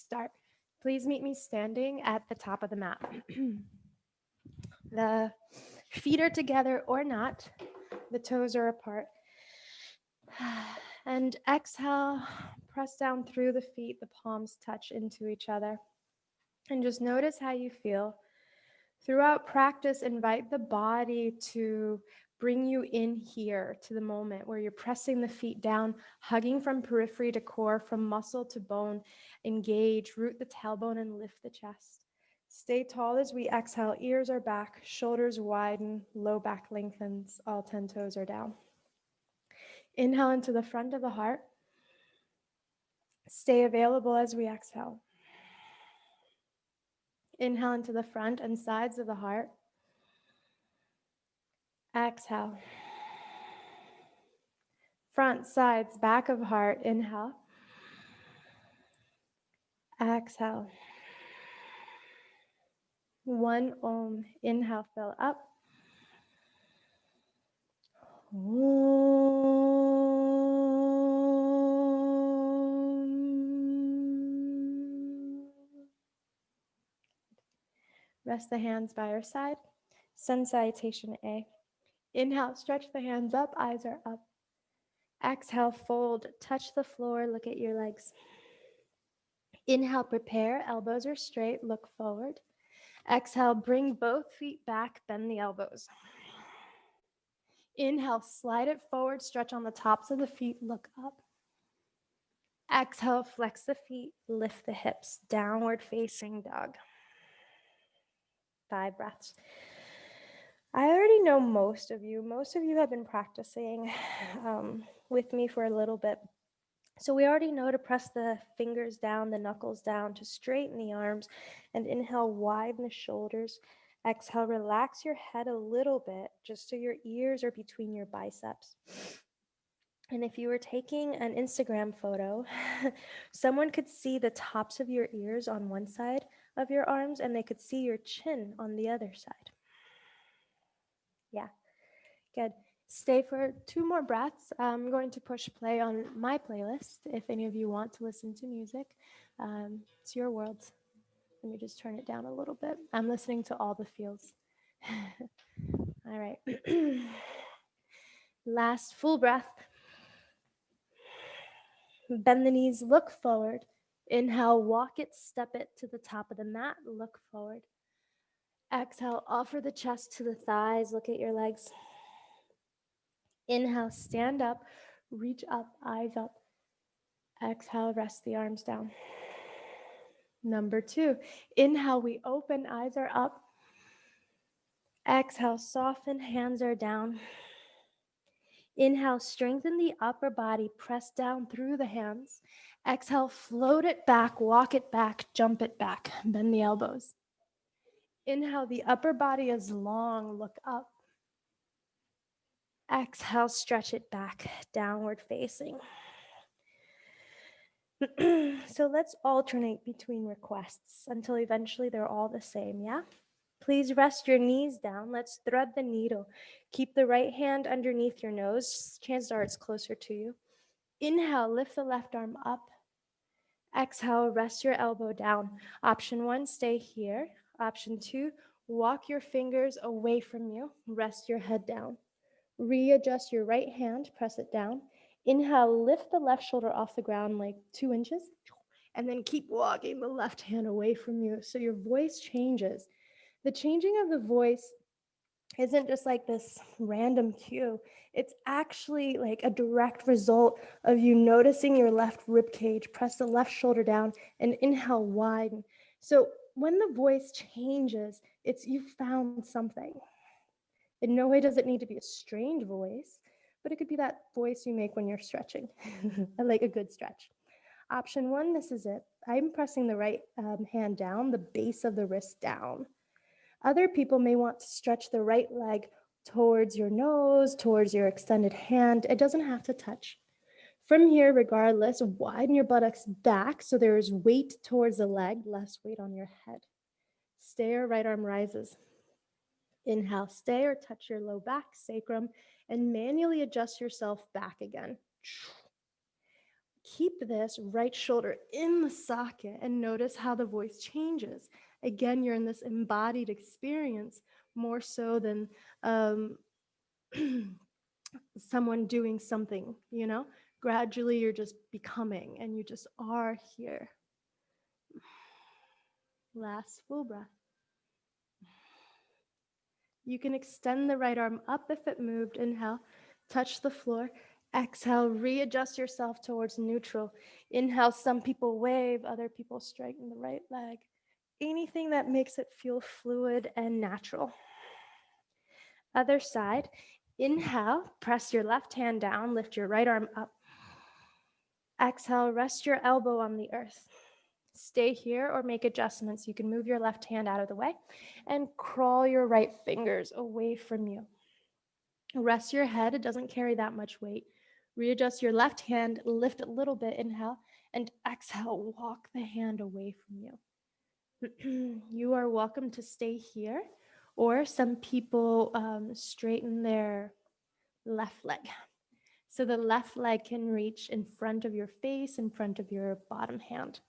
start. Please meet me standing at the top of the mat. The feet are together or not, the toes are apart. And exhale, press down through the feet, the palms touch into each other. And just notice how you feel. Throughout practice, invite the body to bring you in here to the moment where you're pressing the feet down, hugging from periphery to core, from muscle to bone. Engage, root the tailbone, and lift the chest. Stay tall as we exhale. Ears are back, shoulders widen, low back lengthens, all 10 toes are down. Inhale into the front of the heart. Stay available as we exhale. Inhale into the front and sides of the heart. Exhale. Front, sides, back of heart. Inhale. Exhale. One Om. Inhale, fill up. Om. Rest the hands by your side. Sun Salutation A. Inhale, stretch the hands up, eyes are up. Exhale, fold, touch the floor, look at your legs. Inhale, prepare, elbows are straight, look forward. Exhale, bring both feet back, bend the elbows. Inhale, slide it forward, stretch on the tops of the feet, look up. Exhale, flex the feet, lift the hips, downward facing dog. 5 breaths. I already know most of you. Most of you have been practicing with me for a little bit. So we already know to press the fingers down, the knuckles down, to straighten the arms, and inhale, widen the shoulders. Exhale, relax your head a little bit, just so your ears are between your biceps. And if you were taking an Instagram photo, someone could see the tops of your ears on one side of your arms, and they could see your chin on the other side. Yeah, good. Stay for 2 more breaths. I'm going to push play on my playlist. If any of you want to listen to music, it's your world. Let me just turn it down a little bit. I'm listening to all the feels. All right. Last full breath. Bend the knees, look forward. Inhale, walk it, step it to the top of the mat, look forward. Exhale, offer the chest to the thighs, look at your legs. Inhale, stand up, reach up, eyes up. Exhale, rest the arms down. Number 2, inhale, we open, eyes are up. Exhale, soften, hands are down. Inhale, strengthen the upper body, press down through the hands. Exhale, float it back, walk it back, jump it back, bend the elbows. Inhale, the upper body is long, look up. Exhale, stretch it back, downward facing. So let's alternate between requests until eventually they're all the same, yeah? Please rest your knees down. Let's thread the needle. Keep the right hand underneath your nose. Chances are it's closer to you. Inhale, lift the left arm up. Exhale, rest your elbow down. Option 1, stay here. Option 2, walk your fingers away from you. Rest your head down. Readjust your right hand, press it down. Inhale, lift the left shoulder off the ground like 2 inches. And then keep walking the left hand away from you so your voice changes. The changing of the voice isn't just like this random cue. It's actually like a direct result of you noticing your left rib cage, press the left shoulder down, and inhale, widen. So when the voice changes, it's you found something. In no way does it need to be a strange voice, but it could be that voice you make when you're stretching, like a good stretch. Option 1, this is it. I'm pressing the right hand down, the base of the wrist down. Other people may want to stretch the right leg towards your nose, towards your extended hand. It doesn't have to touch. From here, regardless, widen your buttocks back so there is weight towards the leg, less weight on your head. Stay or right arm rises. Inhale, stay or touch your low back, sacrum, and manually adjust yourself back again. keep this right shoulder in the socket and notice how the voice changes. Again, you're in this embodied experience more so than someone doing something, you know? Gradually, you're just becoming and you just are here. Last full breath. You can extend the right arm up if it moved. Inhale, touch the floor. Exhale, readjust yourself towards neutral. Inhale, some people wave, other people straighten the right leg. Anything that makes it feel fluid and natural. Other side. Inhale, press your left hand down, lift your right arm up. Exhale, rest your elbow on the earth. Stay here or make adjustments. You can move your left hand out of the way and crawl your right fingers away from you. Rest your head, it doesn't carry that much weight. Readjust your left hand, lift a little bit, inhale, and exhale, walk the hand away from you. You are welcome to stay here, or some people straighten their left leg. So the left leg can reach in front of your face, in front of your bottom hand.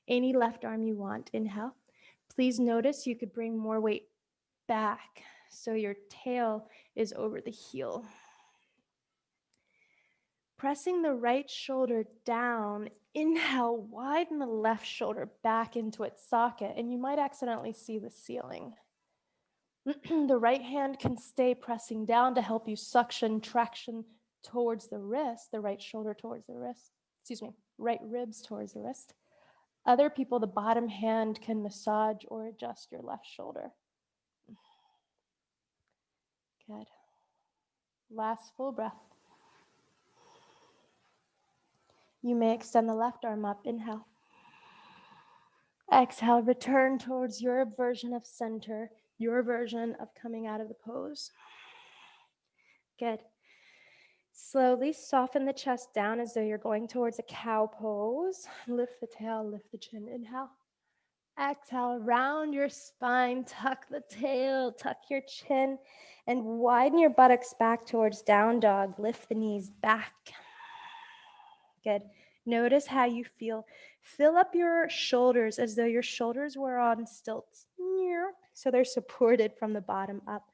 Any left arm you want, inhale. Please notice you could bring more weight back so your tail is over the heel. Pressing the right shoulder down, inhale, widen the left shoulder back into its socket, and you might accidentally see the ceiling. The right hand can stay pressing down to help you suction traction towards the wrist, the right shoulder towards the wrist, right ribs towards the wrist. Other people, the bottom hand can massage or adjust your left shoulder. Good. Last full breath. You may extend the left arm up. Inhale. Exhale, return towards your version of center, your version of coming out of the pose. Good. Slowly soften the chest down as though you're going towards a cow pose. Lift the tail, lift the chin. Inhale. Exhale, round your spine, tuck the tail, tuck your chin, and widen your buttocks back towards down dog. Lift the knees back. Good. Notice how you feel. Fill up your shoulders as though your shoulders were on stilts. So they're supported from the bottom up.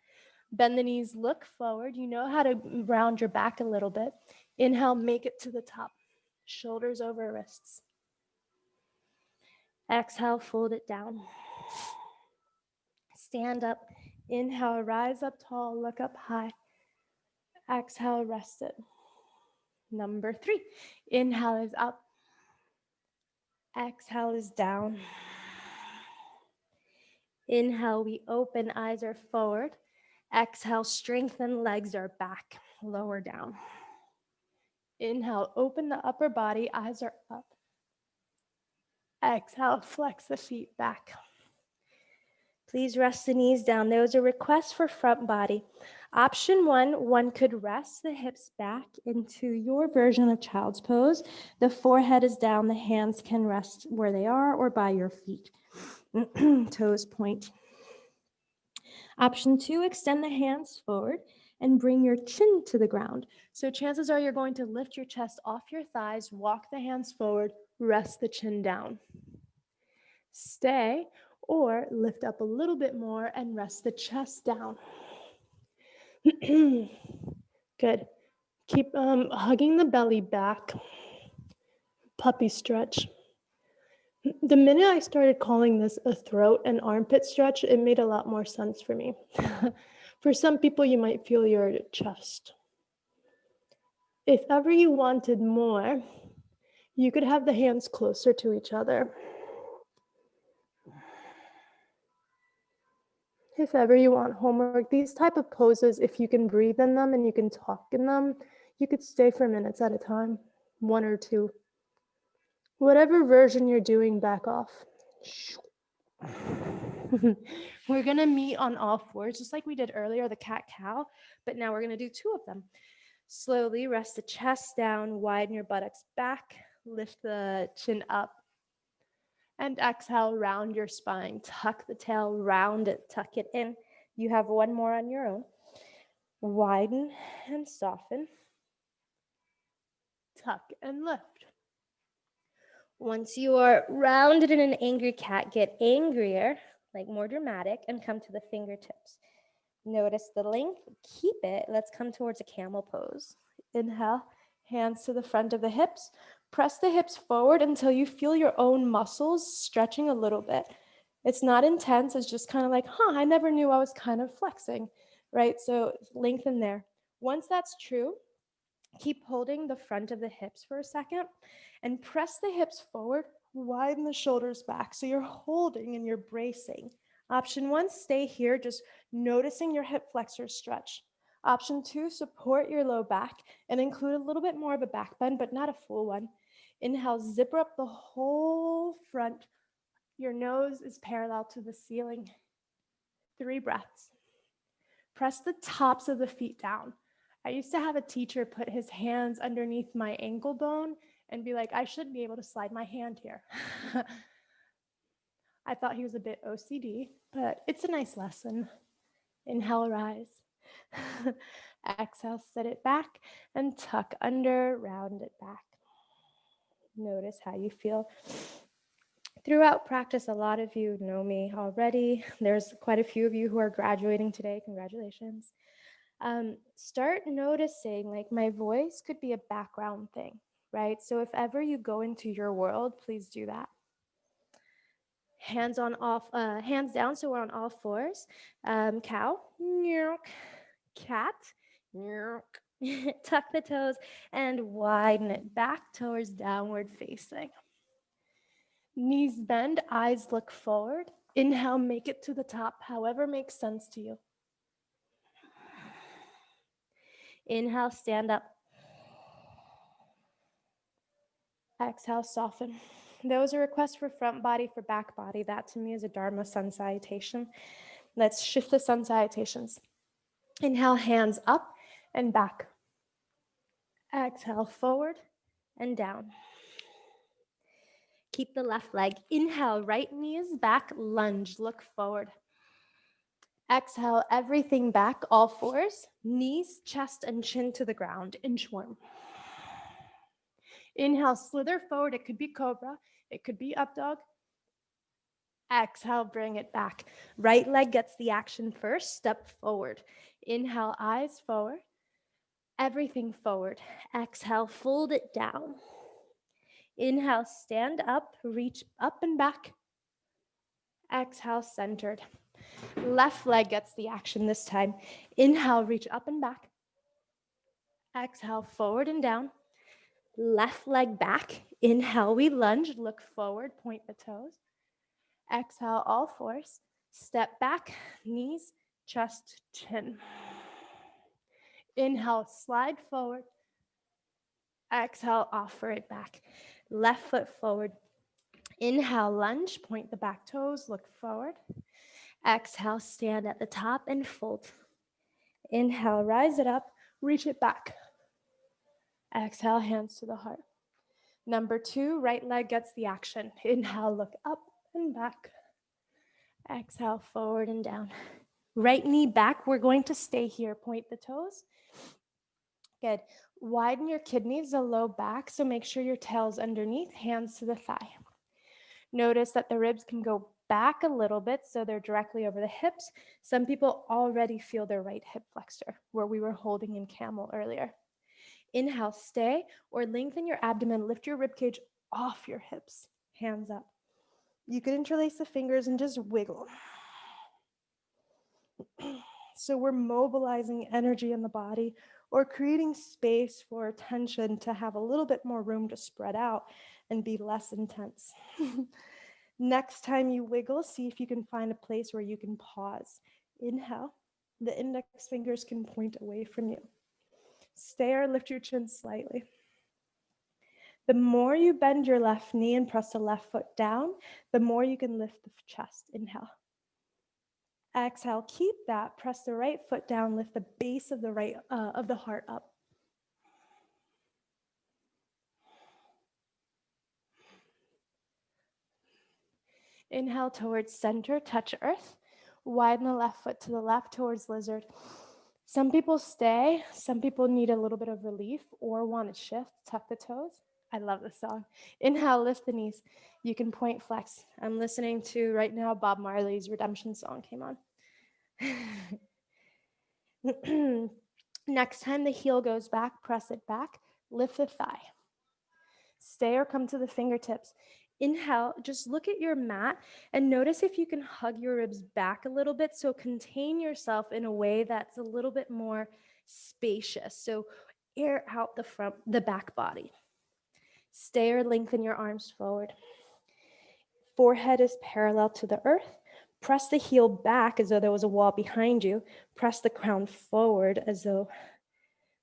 Bend the knees, look forward. You know how to round your back a little bit. Inhale, make it to the top. Shoulders over wrists. Exhale, fold it down. Stand up. Inhale, rise up tall, look up high. Exhale, rest it. Number 3. Inhale is up. Exhale is down. Inhale, we open, eyes are forward. Exhale, strengthen, legs are back, lower down. Inhale, open the upper body, eyes are up. Exhale, flex the feet back. Please rest the knees down. There was a request for front body. Option 1, one could rest the hips back into your version of child's pose. The forehead is down, the hands can rest where they are or by your feet. Toes point. Option 2, extend the hands forward and bring your chin to the ground. So chances are you're going to lift your chest off your thighs, walk the hands forward, rest the chin down. Stay or lift up a little bit more and rest the chest down. Good. Keep hugging the belly back. Puppy stretch. The minute I started calling this a throat and armpit stretch, it made a lot more sense for me. For some people, you might feel your chest. If ever you wanted more, you could have the hands closer to each other. If ever you want homework, these type of poses, if you can breathe in them and you can talk in them, you could stay for minutes at a time, 1 or 2. Whatever version you're doing, back off. We're gonna meet on all fours, just like we did earlier, the cat-cow, but now we're gonna do 2 of them. Slowly rest the chest down, widen your buttocks back, lift the chin up, and exhale, round your spine, tuck the tail, round it, tuck it in. You have 1 more on your own. Widen and soften, tuck and lift. Once you are rounded in an angry cat, get angrier, like more dramatic, and come to the fingertips. Notice the length, keep it. Let's come towards a camel pose. Inhale, hands to the front of the hips. Press the hips forward until you feel your own muscles stretching a little bit. It's not intense, it's just kind of like, I never knew I was kind of flexing, right? So lengthen there. Once that's true, keep holding the front of the hips for a second and press the hips forward, widen the shoulders back. So you're holding and you're bracing. Option 1, stay here, just noticing your hip flexors stretch. Option 2, support your low back and include a little bit more of a back bend, but not a full one. Inhale, zipper up the whole front. Your nose is parallel to the ceiling. 3 breaths. Press the tops of the feet down. I used to have a teacher put his hands underneath my ankle bone and be like, I should be able to slide my hand here. I thought he was a bit OCD, but it's a nice lesson. Inhale, rise. Exhale, set it back and tuck under, round it back. Notice how you feel. Throughout practice, a lot of you know me already. There's quite a few of you who are graduating today. Congratulations. Start noticing, like, my voice could be a background thing, right? So if ever you go into your world, please do that. Hands down, so we're on all fours. Cow, cat, tuck the toes and widen it back towards downward facing. Knees bend, eyes look forward. Inhale, make it to the top, however makes sense to you. Inhale, stand up. Exhale, soften. There was a request for front body, for back body. That to me is a Dharma sun salutation. Let's shift the sun salutations. Inhale, hands up and back. Exhale, forward and down. Keep the left leg. Inhale, right knee is back, lunge, look forward. Exhale, everything back, all fours, knees, chest, and chin to the ground, inchworm. Inhale, slither forward. It could be cobra. It could be up dog. Exhale, bring it back. Right leg gets the action first. Step forward. Inhale, eyes forward. Everything forward. Exhale, fold it down. Inhale, stand up, reach up and back. Exhale, centered. Left leg gets the action this time. Inhale, reach up and back. Exhale, forward and down. Left leg back. Inhale, we lunge, look forward, point the toes. Exhale, all fours. Step back, knees, chest, chin. Inhale, slide forward. Exhale, offer it back. Left foot forward. Inhale, lunge, point the back toes, look forward. Exhale, stand at the top and fold. Inhale, rise it up, reach it back. Exhale, hands to the heart. Number 2, right leg gets the action. Inhale, look up and back. Exhale, forward and down. Right knee back. We're going to stay here. Point the toes. Good. Widen your kidneys, the low back, so make sure your tail's underneath, hands to the thigh. Notice that the ribs can go back a little bit, so they're directly over the hips. Some people already feel their right hip flexor, where we were holding in camel earlier. Inhale, stay, or lengthen your abdomen, lift your ribcage off your hips, hands up. You could interlace the fingers and just wiggle. So we're mobilizing energy in the body or creating space for tension to have a little bit more room to spread out and be less intense. Next time you wiggle, see if you can find a place where you can pause. Inhale, the index fingers can point away from you. Stay or lift your chin slightly. The more you bend your left knee and press the left foot down, the more you can lift the chest. Inhale. Exhale, keep that. Press the right foot down, lift the base of the heart up. Inhale towards center, touch earth. Widen the left foot to the left towards lizard. Some people stay, some people need a little bit of relief or want to shift, tuck the toes. I love this song. Inhale, lift the knees. You can point, flex. I'm listening to right now Bob Marley's Redemption song came on. Next time the heel goes back, press it back, lift the thigh. Stay or come to the fingertips. Inhale, just look at your mat and notice if you can hug your ribs back a little bit. So contain yourself in a way that's a little bit more spacious. So air out the back body. Stay or lengthen your arms forward. Forehead is parallel to the earth. Press the heel back as though there was a wall behind you. Press the crown forward as though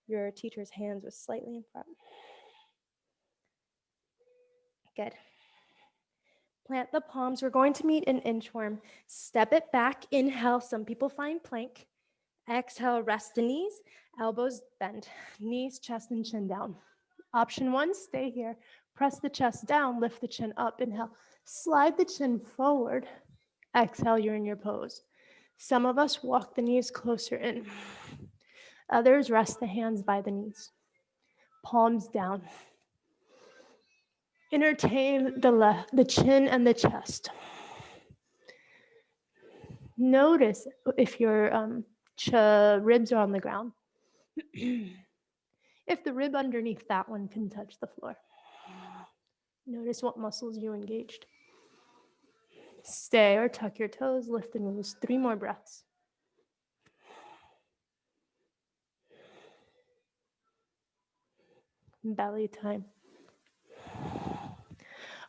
your teacher's hands were slightly in front. Good. Plant the palms. We're going to meet an inchworm. Step it back. Inhale. Some people find plank. Exhale, rest the knees. Elbows bend. Knees, chest, and chin down. Option 1, stay here. Press the chest down. Lift the chin up. Inhale. Slide the chin forward. Exhale, you're in your pose. Some of us walk the knees closer in. Others rest the hands by the knees. Palms down. Entertain the chin and the chest. Notice if your ribs are on the ground. If the rib underneath that one can touch the floor. Notice what muscles you engaged. Stay or tuck your toes, lift the knees. 3 more breaths. Belly time.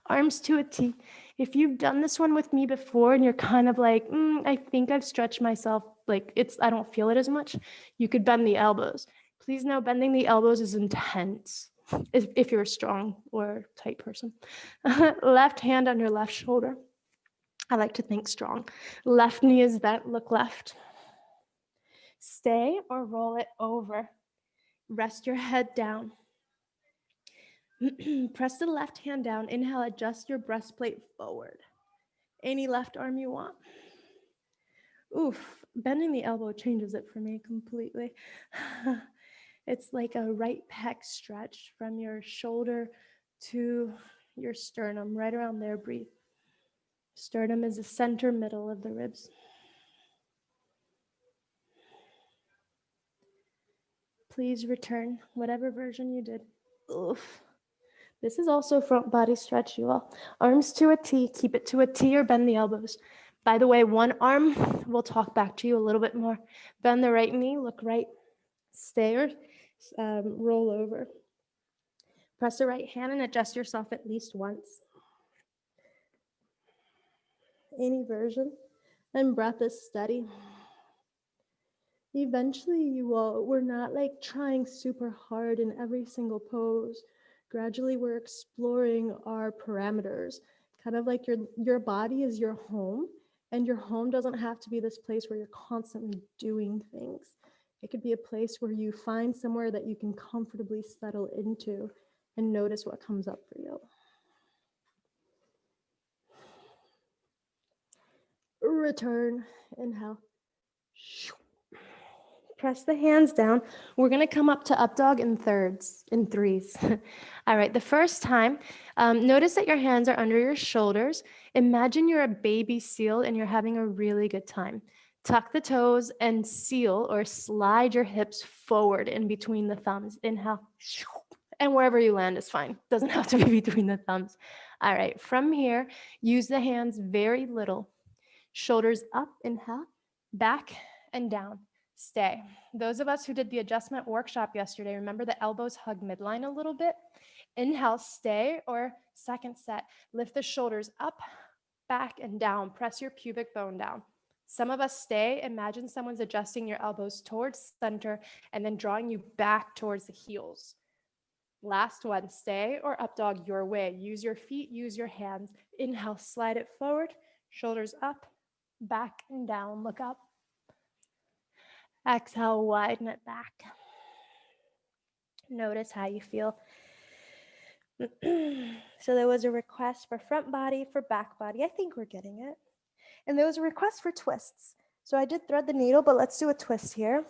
Arms to a T. If you've done this one with me before and you're kind of like, I think I've stretched myself, like I don't feel it as much, you could bend the elbows. Please know bending the elbows is intense if you're a strong or tight person. Left hand under left shoulder. I like to think strong. Left knee is bent, look left. Stay or roll it over. Rest your head down. Press the left hand down. Inhale, adjust your breastplate forward. Any left arm you want. Oof, bending the elbow changes it for me completely. It's like a right pec stretch from your shoulder to your sternum, right around there, breathe. Sternum is the center middle of the ribs. Please return, whatever version you did. Oof. This is also front body stretch, you all. Arms to a T, keep it to a T or bend the elbows. By the way, one arm, we'll talk back to you a little bit more. Bend the right knee, look right. Stay or roll over. Press the right hand and adjust yourself at least once. Any version. And breath is steady. Eventually, we're not like trying super hard in every single pose. Gradually, we're exploring our parameters. Kind of like your body is your home, and your home doesn't have to be this place where you're constantly doing things. It could be a place where you find somewhere that you can comfortably settle into and notice what comes up for you. Return, inhale. Press the hands down. We're going to come up to up dog in threes. All right, the first time, notice that your hands are under your shoulders. Imagine you're a baby seal and you're having a really good time. Tuck the toes and seal or slide your hips forward in between the thumbs. Inhale. And wherever you land is fine. Doesn't have to be between the thumbs. All right, from here, use the hands very little. Shoulders up, inhale, back and down. Stay. Those of us who did the adjustment workshop yesterday, remember the elbows hug midline a little bit? Inhale, stay, or second set. Lift the shoulders up, back, and down. Press your pubic bone down. Some of us stay. Imagine someone's adjusting your elbows towards center and then drawing you back towards the heels. Last one, stay or up dog your way. Use your feet, use your hands. Inhale, slide it forward, shoulders up, back and down, look up. Exhale, widen it back. Notice how you feel. So there was a request for front body, for back body. I think we're getting it. And there was a request for twists. So I did thread the needle, but let's do a twist here.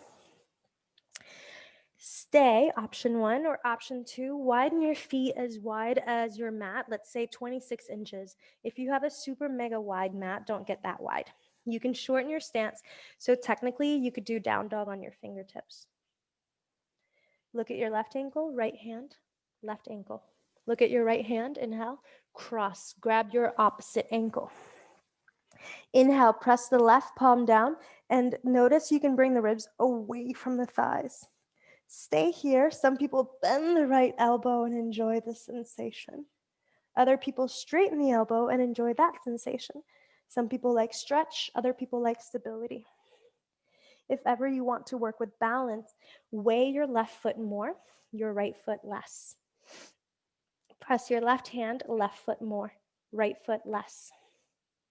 Stay, option 1, or option 2, widen your feet as wide as your mat, let's say 26 inches. If you have a super mega wide mat, don't get that wide. You can shorten your stance, so technically you could do down dog on your fingertips. Look at your left ankle, right hand, left ankle. Look at your right hand, inhale, cross, grab your opposite ankle. Inhale, press the left palm down, and notice you can bring the ribs away from the thighs. Stay here. Some people bend the right elbow and enjoy the sensation. Other people straighten the elbow and enjoy that sensation. Some people like stretch, other people like stability. If ever you want to work with balance, weigh your left foot more, your right foot less. Press your left hand, left foot more, right foot less.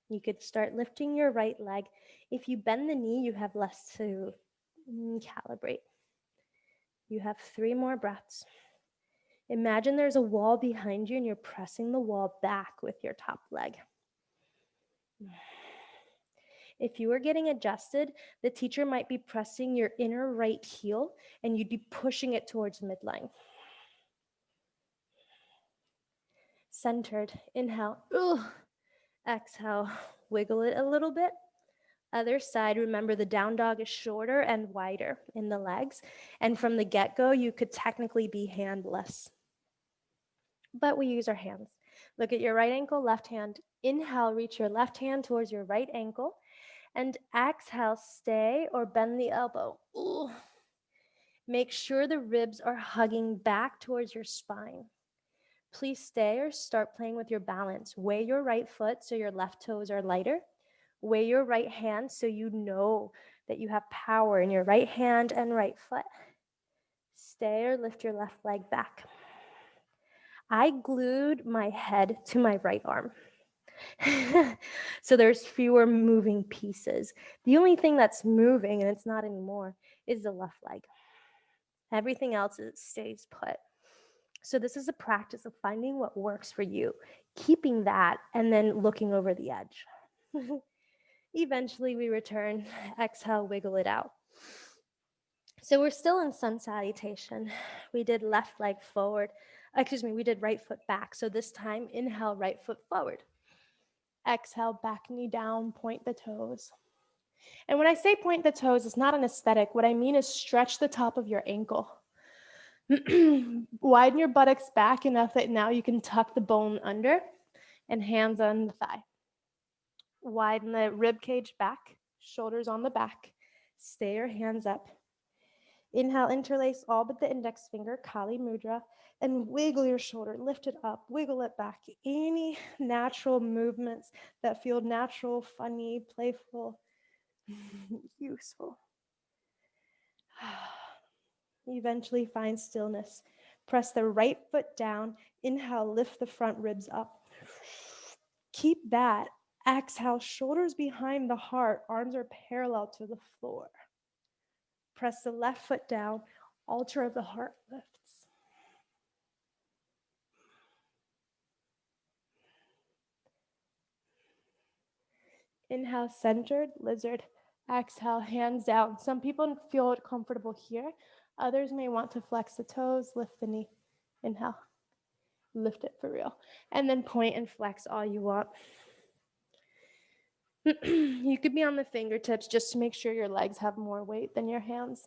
You could start lifting your right leg. If you bend the knee, you have less to calibrate. You have 3 more breaths. Imagine there's a wall behind you and you're pressing the wall back with your top leg. If you were getting adjusted, the teacher might be pressing your inner right heel and you'd be pushing it towards midline. Centered, inhale, exhale, wiggle it a little bit. Other side, remember the down dog is shorter and wider in the legs. And from the get-go, you could technically be handless. But we use our hands. Look at your right ankle, left hand. Inhale, reach your left hand towards your right ankle. And exhale, stay or bend the elbow. Ooh. Make sure the ribs are hugging back towards your spine. Please stay or start playing with your balance. Weigh your right foot so your left toes are lighter. Weigh your right hand so you know that you have power in your right hand and right foot. Stay or lift your left leg back. I glued my head to my right arm. So there's fewer moving pieces. The only thing that's moving, and it's not anymore, is the left leg. Everything else stays put. So this is a practice of finding what works for you, keeping that, and then looking over the edge. Eventually we return, exhale, wiggle it out. So we're still in sun salutation. We did left leg forward. We did right foot back. So this time, inhale, right foot forward. Exhale, back knee down, point the toes. And when I say point the toes, it's not an aesthetic. What I mean is stretch the top of your ankle. Widen your buttocks back enough that now you can tuck the bone under and hands on the thigh. Widen the rib cage back, shoulders on the back. Stay your hands up. Inhale, interlace all but the index finger, Kali Mudra, and wiggle your shoulder, lift it up, wiggle it back. Any natural movements that feel natural, funny, playful, useful. Eventually find stillness. Press the right foot down. Inhale, lift the front ribs up. Keep that. Exhale, shoulders behind the heart, arms are parallel to the floor. Press the left foot down, altar of the heart lifts. Inhale, centered, lizard. Exhale, hands down. Some people feel comfortable here. Others may want to flex the toes, lift the knee. Inhale, lift it for real. And then point and flex all you want. You could be on the fingertips just to make sure your legs have more weight than your hands.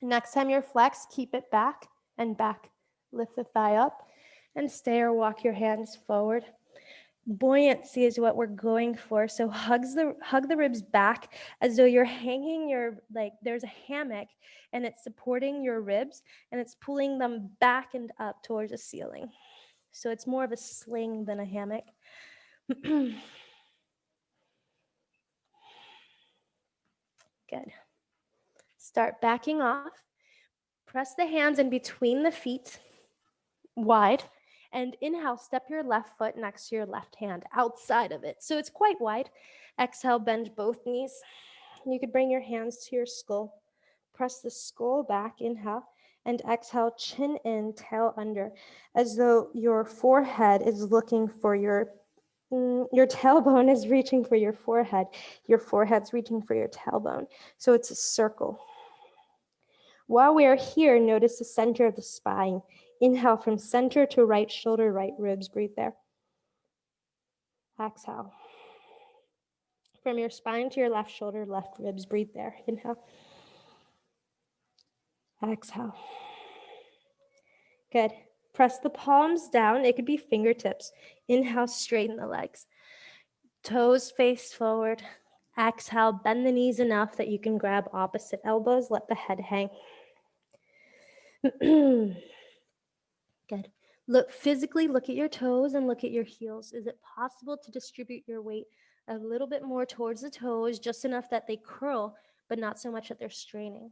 Next time you're flexed, keep it back and back. Lift the thigh up and stay or walk your hands forward. Buoyancy is what we're going for. So hug the ribs back as though you're hanging there's a hammock and it's supporting your ribs and it's pulling them back and up towards the ceiling. So it's more of a sling than a hammock. Good. Start backing off. Press the hands in between the feet, wide, and inhale, step your left foot next to your left hand, outside of it. So it's quite wide. Exhale, bend both knees. You could bring your hands to your skull. Press the skull back, inhale, and exhale, chin in, tail under, as though your forehead is looking for your tailbone is reaching for your forehead. Your forehead's reaching for your tailbone. So it's a circle. While we are here, notice the center of the spine. Inhale from center to right shoulder, right ribs. Breathe there. Exhale. From your spine to your left shoulder, left ribs. Breathe there. Inhale. Exhale. Good. Press the palms down. It could be fingertips. Inhale, straighten the legs. Toes face forward. Exhale, bend the knees enough that you can grab opposite elbows. Let the head hang. Good. Physically look at your toes and look at your heels. Is it possible to distribute your weight a little bit more towards the toes, just enough that they curl, but not so much that they're straining?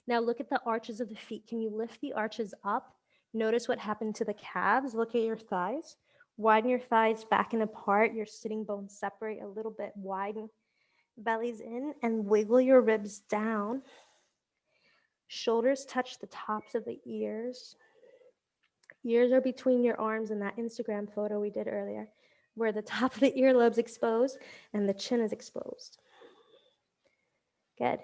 Now look at the arches of the feet. Can you lift the arches up? Notice what happened to the calves. Look at your thighs. Widen your thighs back and apart. Your sitting bones separate a little bit. Widen bellies in and wiggle your ribs down. Shoulders touch the tops of the ears. Ears are between your arms in that Instagram photo we did earlier, where the top of the earlobe's exposed and the chin is exposed. Good.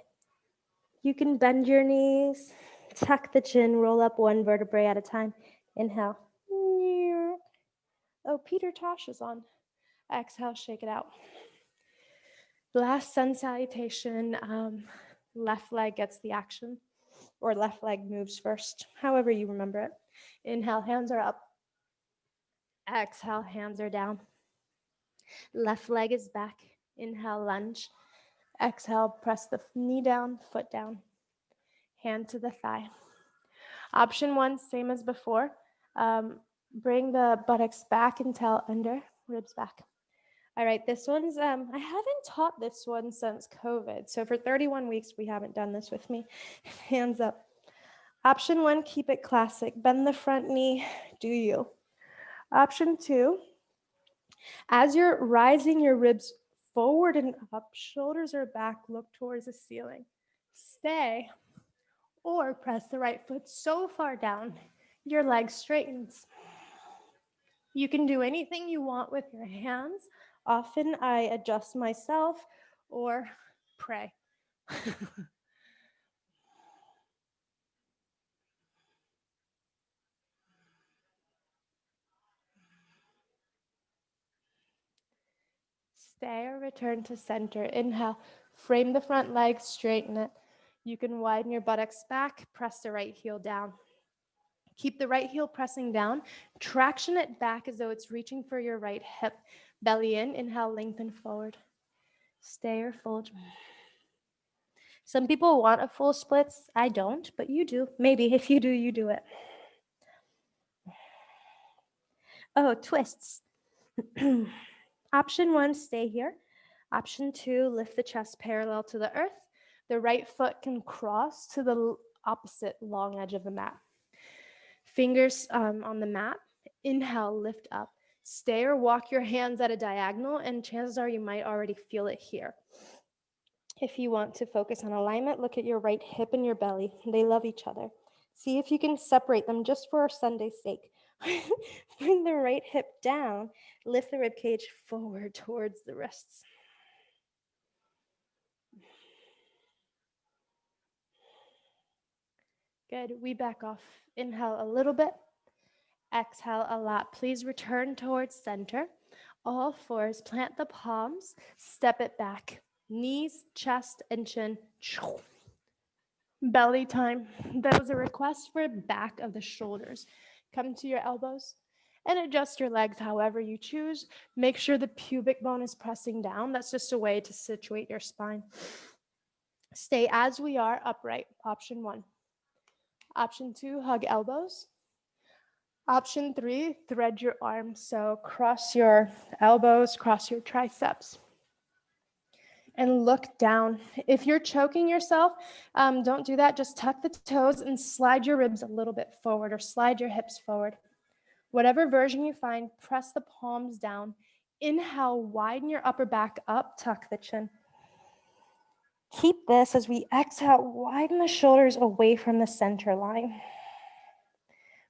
You can bend your knees, tuck the chin, roll up one vertebrae at a time. Inhale. Oh, Peter Tosh is on. Exhale, shake it out. Last sun salutation. Left leg gets the action, or left leg moves first, however you remember it. Inhale, hands are up. Exhale, hands are down. Left leg is back. Inhale, lunge. Exhale, press the knee down, foot down. Hand to the thigh. Option one, same as before. Bring the buttocks back and tail under, ribs back. All right, this one's, I haven't taught this one since COVID. So for 31 weeks, we haven't done this with me. Hands up. Option one, keep it classic. Bend the front knee, do you. Option two, as you're rising your ribs forward and up, shoulders are back, look towards the ceiling. Stay, or press the right foot so far down, your leg straightens. You can do anything you want with your hands. Often I adjust myself or pray. Stay or return to center. Inhale, frame the front leg, straighten it. You can widen your buttocks back, press the right heel down. Keep the right heel pressing down. Traction it back as though it's reaching for your right hip. Belly in, inhale, lengthen forward. Stay or fold. Some people want a full splits. I don't, but you do. Maybe if you do, you do it. Oh, twists. Option one, stay here. Option two, lift the chest parallel to the earth. The right foot can cross to the opposite long edge of the mat. Fingers on the mat. Inhale, lift up. Stay or walk your hands at a diagonal, and chances are you might already feel it here. If you want to focus on alignment, look at your right hip and your belly. They love each other. See if you can separate them just for Sunday's sake. Bring the right hip down, lift the rib cage forward towards the wrists. Good, we back off. Inhale a little bit, exhale a lot. Please return towards center. All fours, plant the palms, step it back. Knees, chest, and chin. Belly time. That was a request for back of the shoulders. Come to your elbows and adjust your legs however you choose. Make sure the pubic bone is pressing down. That's just a way to situate your spine. Stay as we are, upright. Option one. Option two, hug elbows. Option three, thread your arms. So cross your elbows, cross your triceps. And look down. If you're choking yourself, don't do that. Just tuck the toes and slide your ribs a little bit forward or slide your hips forward. Whatever version you find, press the palms down. Inhale, widen your upper back up, tuck the chin. Keep this as we exhale, widen the shoulders away from the center line.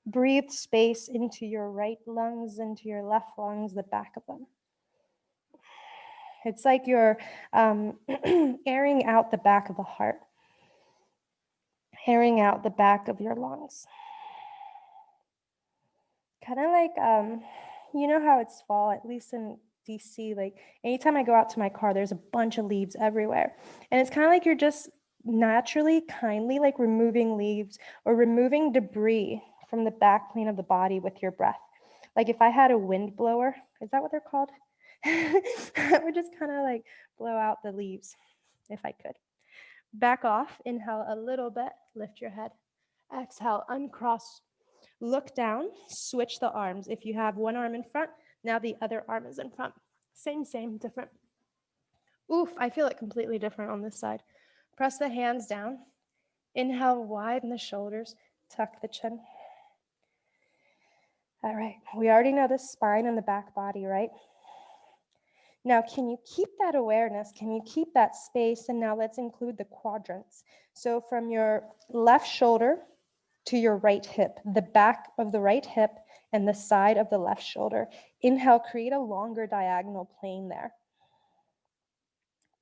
Breathe space into your right lungs, into your left lungs, the back of them. It's like you're airing out the back of the heart. airing out the back of your lungs. Kind of like, you know how it's fall, at least in DC, like anytime I go out to my car, there's a bunch of leaves everywhere. And it's kind of like you're just naturally, kindly like removing leaves or removing debris from the back plane of the body with your breath. Like if I had a wind blower, is that what they're called? I would just kind of like blow out the leaves if I could. Back off, inhale a little bit, lift your head. Exhale, uncross. Look down, switch the arms. If you have one arm in front, now the other arm is in front. Same, different. Oof, I feel it completely different on this side. Press the hands down. Inhale, widen the shoulders, tuck the chin. All right, we already know the spine and the back body, right? Now, can you keep that awareness? Can you keep that space? And now let's include the quadrants. So from your left shoulder to your right hip, the back of the right hip and the side of the left shoulder. Inhale, create a longer diagonal plane there.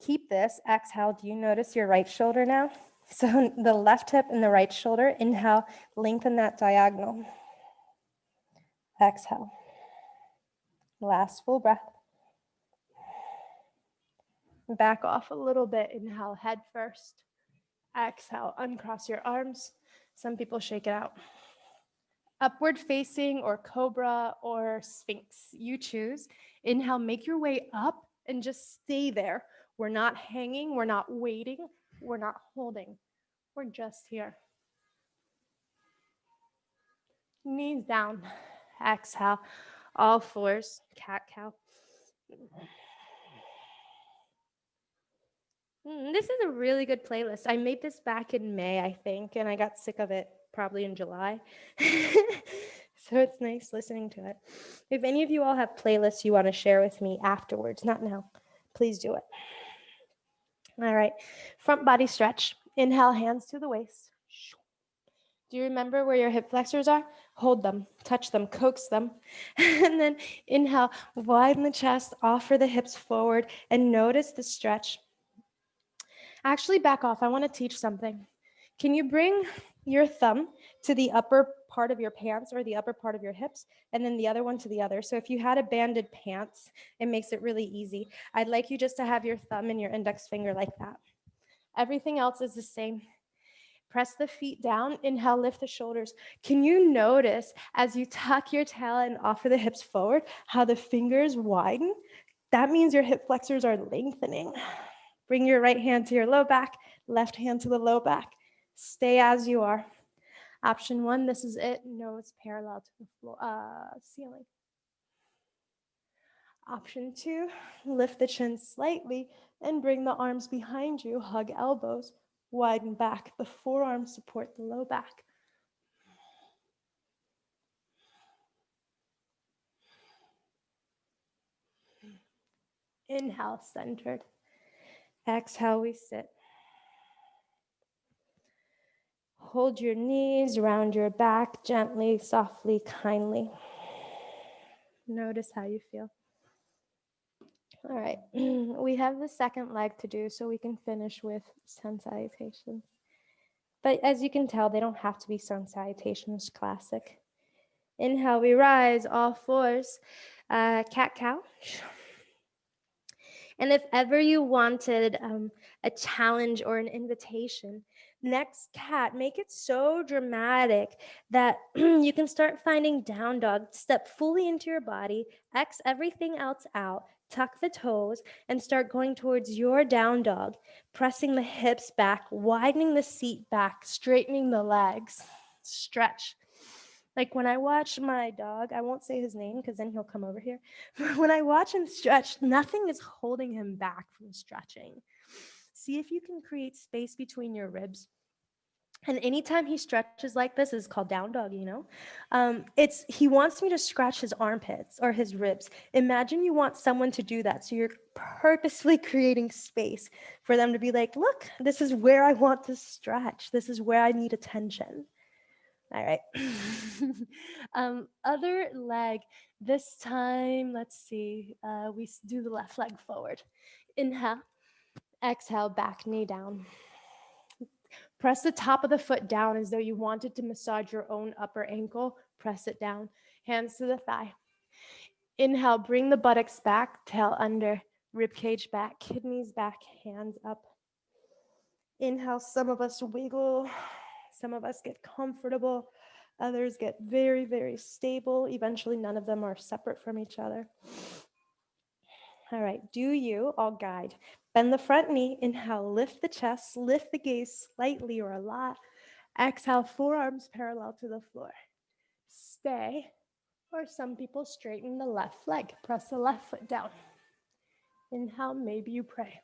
Keep this. Exhale, do you notice your right shoulder now? So the left hip and the right shoulder. Inhale, lengthen that diagonal. Exhale. Last full breath. Back off a little bit. Inhale, head first. Exhale, uncross your arms. Some people shake it out. Upward facing or cobra or sphinx, you choose. Inhale, make your way up and just stay there. We're not hanging, we're not waiting, we're not holding. We're just here. Knees down. Exhale, all fours, cat-cow. This is a really good playlist. I made this back in May, I think, and I got sick of it probably in July. So it's nice listening to it. If any of you all have playlists you want to share with me afterwards, not now, please do it. All right, front body stretch. Inhale, hands to the waist. Do you remember where your hip flexors are? Hold them, touch them, coax them. And then inhale, widen the chest, offer the hips forward, and notice the stretch. Actually, back off. I want to teach something. Can you bring your thumb to the upper part of your pants or the upper part of your hips, and then the other one to the other? So if you had a banded pants, it makes it really easy. I'd like you just to have your thumb and your index finger like that. Everything else is the same. Press the feet down. Inhale, lift the shoulders. Can you notice as you tuck your tail and offer the hips forward, how the fingers widen? That means your hip flexors are lengthening. Bring your right hand to your low back, left hand to the low back. Stay as you are. Option one, this is it. Nose parallel to the floor, ceiling. Option two, lift the chin slightly and bring the arms behind you. Hug elbows, widen back. The forearms support the low back. Inhale, centered. Exhale, we sit. Hold your knees, round your back, gently, softly, kindly. Notice how you feel. All right, we have the second leg to do, so we can finish with sun salutations. But as you can tell, they don't have to be sun salutations classic. Inhale, we rise, all fours, cat-cow. And if ever you wanted a challenge or an invitation, next cat, make it so dramatic that you can start finding down dog, step fully into your body, X everything else out, tuck the toes, and start going towards your down dog, pressing the hips back, widening the seat back, straightening the legs, stretch. Like when I watch my dog, I won't say his name because then he'll come over here. But when I watch him stretch, nothing is holding him back from stretching. See if you can create space between your ribs. And anytime he stretches like this, is called down dog, you know? He wants me to scratch his armpits or his ribs. Imagine you want someone to do that. So you're purposely creating space for them to be like, look, this is where I want to stretch. This is where I need attention. All right. Other leg. This time, let's see. We do the left leg forward. Inhale. Exhale, back knee down. Press the top of the foot down as though you wanted to massage your own upper ankle. Press it down. Hands to the thigh. Inhale, bring the buttocks back, tail under, rib cage back, kidneys back, hands up. Inhale, some of us wiggle, some of us get comfortable, others get very, very stable. Eventually, none of them are separate from each other. All right, do you, I'll guide. Bend the front knee, inhale, lift the chest, lift the gaze slightly or a lot. Exhale, forearms parallel to the floor. Stay, or some people straighten the left leg. Press the left foot down. Inhale, maybe you pray.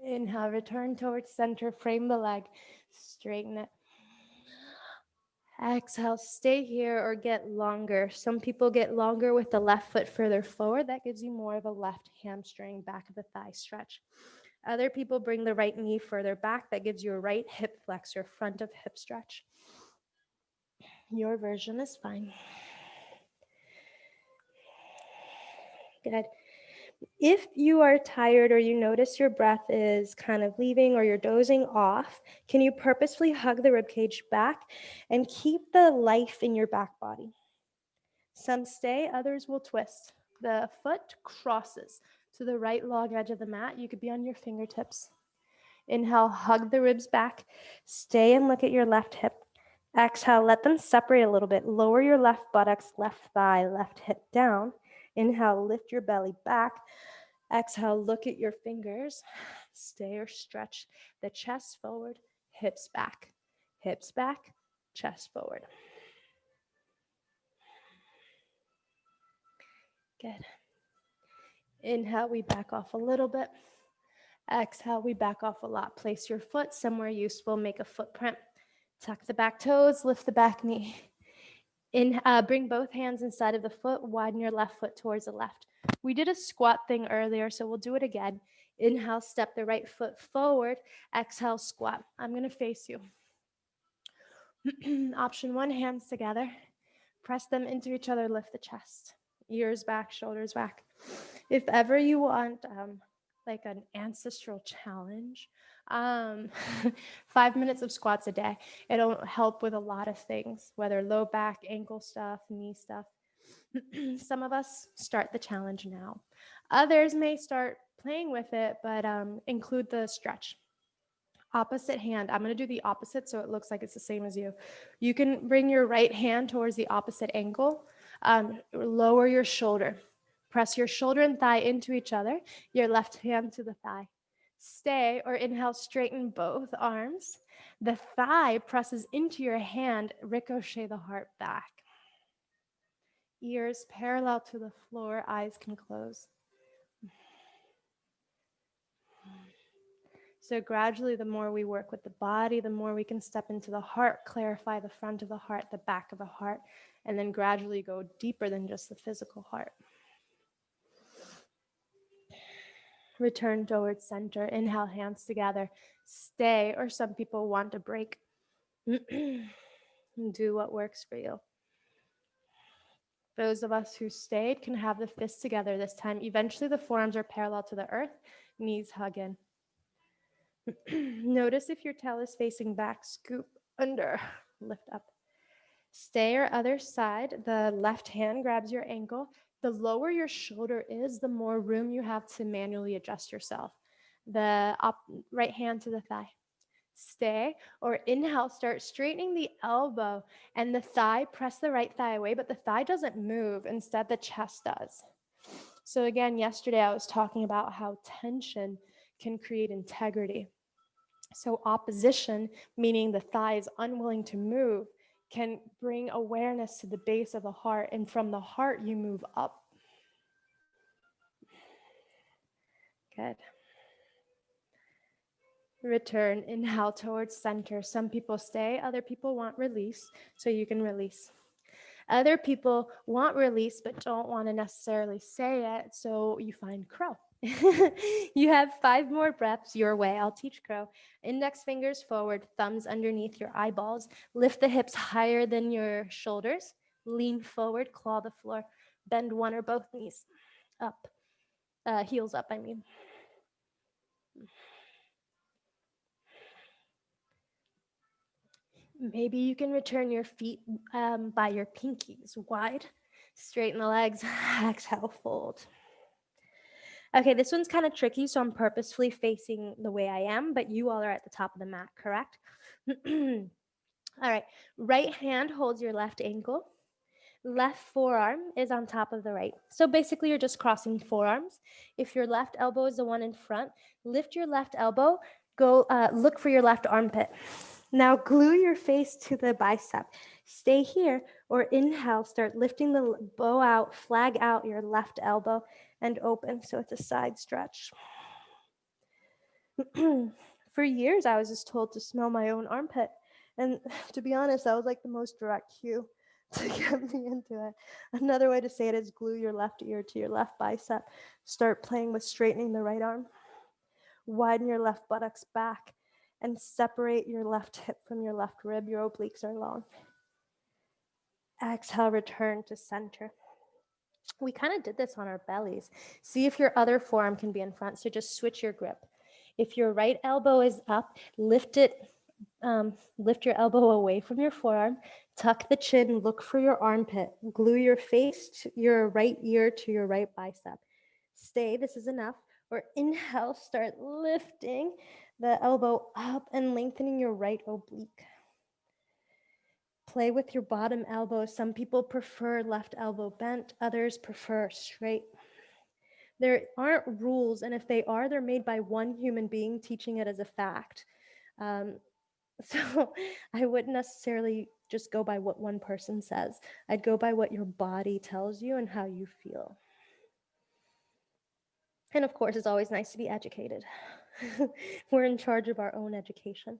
Inhale, return towards center, frame the leg, straighten it. Exhale, stay here or get longer. Some people get longer with the left foot further forward. That gives you more of a left hamstring, back of the thigh stretch. Other people bring the right knee further back. That gives you a right hip flexor, front of hip stretch. Your version is fine. Good. If you are tired or you notice your breath is kind of leaving or you're dozing off, can you purposefully hug the ribcage back and keep the life in your back body? Some stay, others will twist. The foot crosses to the right long edge of the mat. You could be on your fingertips. Inhale, hug the ribs back. Stay and look at your left hip. Exhale, let them separate a little bit. Lower your left buttocks, left thigh, left hip down. Inhale, lift your belly back. Exhale, look at your fingers. Stay or stretch the chest forward, hips back, chest forward. Good. Inhale, we back off a little bit. Exhale, we back off a lot. Place your foot somewhere useful. Make a footprint. Tuck the back toes, lift the back knee. Bring both hands inside of the foot. Widen your left foot towards the left. We did a squat thing earlier, so we'll do it again. Inhale, step the right foot forward. Exhale, squat. I'm going to face you. Option one, hands together. Press them into each other, lift the chest. Ears back, shoulders back. If ever you want like an ancestral challenge, 5 minutes of squats a day. It'll help with a lot of things, whether low back, ankle stuff, knee stuff. Some of us start the challenge now. Others may start playing with it, but include the stretch. Opposite hand. I'm going to do the opposite so it looks like it's the same as you. You can bring your right hand towards the opposite ankle. Lower your shoulder. Press your shoulder and thigh into each other. Your left hand to the thigh. Stay or inhale, straighten both arms. The thigh presses into your hand, ricochet the heart back. Ears parallel to the floor, eyes can close. So gradually, the more we work with the body, the more we can step into the heart, clarify the front of the heart, the back of the heart, and then gradually go deeper than just the physical heart. Return towards center. Inhale, hands together. Stay, or some people want to break. Do what works for you. Those of us who stayed can have the fists together this time. Eventually, the forearms are parallel to the earth, knees hug in. Notice if your tail is facing back, scoop under, lift up. Stay or other side, the left hand grabs your ankle. The lower your shoulder is, the more room you have to manually adjust yourself. The right hand to the thigh. Stay or inhale, start straightening the elbow and the thigh, press the right thigh away, but the thigh doesn't move. Instead, the chest does. So again, yesterday I was talking about how tension can create integrity. So opposition, meaning the thigh is unwilling to move, can bring awareness to the base of the heart, and from the heart you move up. Good. Return, inhale towards center. Some people stay, other people want release, so you can release. Other people want release but don't want to necessarily say it, so you find crow. You have 5 more breaths your way. I'll teach crow. Index fingers forward, thumbs underneath your eyeballs. Lift the hips higher than your shoulders. Lean forward, claw the floor, bend one or both knees up, heels up, I mean. Maybe you can return your feet by your pinkies wide. Straighten the legs. Exhale, fold. Okay, this one's kind of tricky, so I'm purposefully facing the way I am, but you all are at the top of the mat, correct? All right, right hand holds your left ankle. Left forearm is on top of the right. So basically you're just crossing forearms. If your left elbow is the one in front, lift your left elbow, go look for your left armpit. Now glue your face to the bicep. Stay here or inhale, start lifting the bow out, flag out your left elbow and open so it's a side stretch. For years, I was just told to smell my own armpit. And to be honest, that was like the most direct cue to get me into it. Another way to say it is glue your left ear to your left bicep. Start playing with straightening the right arm. Widen your left buttocks back and separate your left hip from your left rib. Your obliques are long. Exhale, return to center. We kind of did this on our bellies. See if your other forearm can be in front. So just switch your grip. If your right elbow is up, lift your elbow away from your forearm, tuck the chin, look for your armpit, glue your face to your right ear to your right bicep. Stay, this is enough. Or inhale, start lifting the elbow up and lengthening your right oblique. Play with your bottom elbow. Some people prefer left elbow bent, others prefer straight. There aren't rules, and if they are, they're made by one human being teaching it as a fact. So I wouldn't necessarily just go by what one person says. I'd go by what your body tells you and how you feel. And of course, it's always nice to be educated. We're in charge of our own education.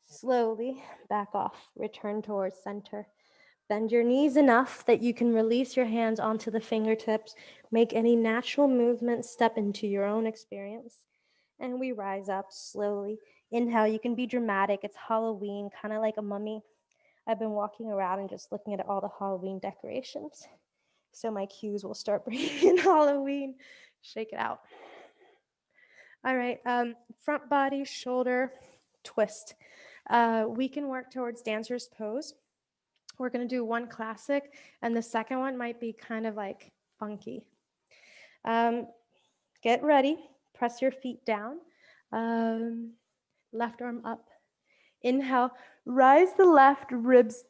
Slowly back off, return towards center. Bend your knees enough that you can release your hands onto the fingertips. Make any natural movement, step into your own experience. And we rise up slowly. Inhale, you can be dramatic. It's Halloween, kind of like a mummy. I've been walking around and just looking at all the Halloween decorations. So my cues will start bringing in Halloween. Shake it out. All right, front body, shoulder, twist. We can work towards dancer's pose. We're gonna do one classic, and the second one might be kind of like funky. Get ready, press your feet down, left arm up. Inhale, rise the left ribs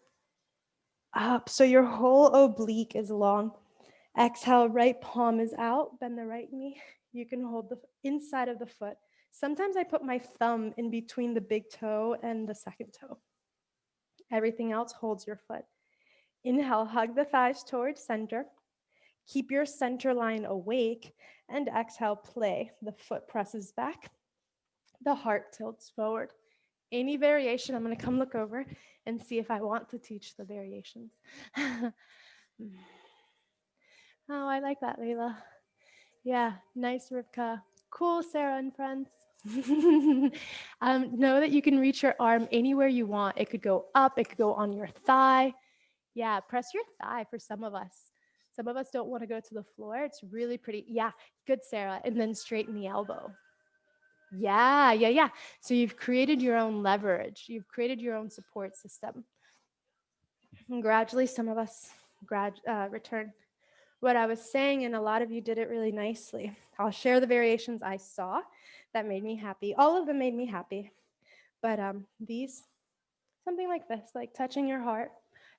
up so your whole oblique is long. Exhale, right palm is out, bend the right knee. You can hold the inside of the foot. Sometimes I put my thumb in between the big toe and the second toe. Everything else holds your foot. Inhale, hug the thighs towards center. Keep your center line awake, and exhale, play. The foot presses back. The heart tilts forward. Any variation, I'm going to come look over and see if I want to teach the variations. Oh, I like that, Layla. Yeah, nice, Rivka. Cool, Sarah and friends. Know that you can reach your arm anywhere you want. It could go up, it could go on your thigh. Yeah, press your thigh for some of us. Some of us don't want to go to the floor. It's really pretty. Yeah, good, Sarah. And then straighten the elbow. Yeah. So you've created your own leverage. You've created your own support system. And gradually, some of us return. What I was saying, and a lot of you did it really nicely. I'll share the variations I saw that made me happy. All of them made me happy. But these, something like this, like touching your heart.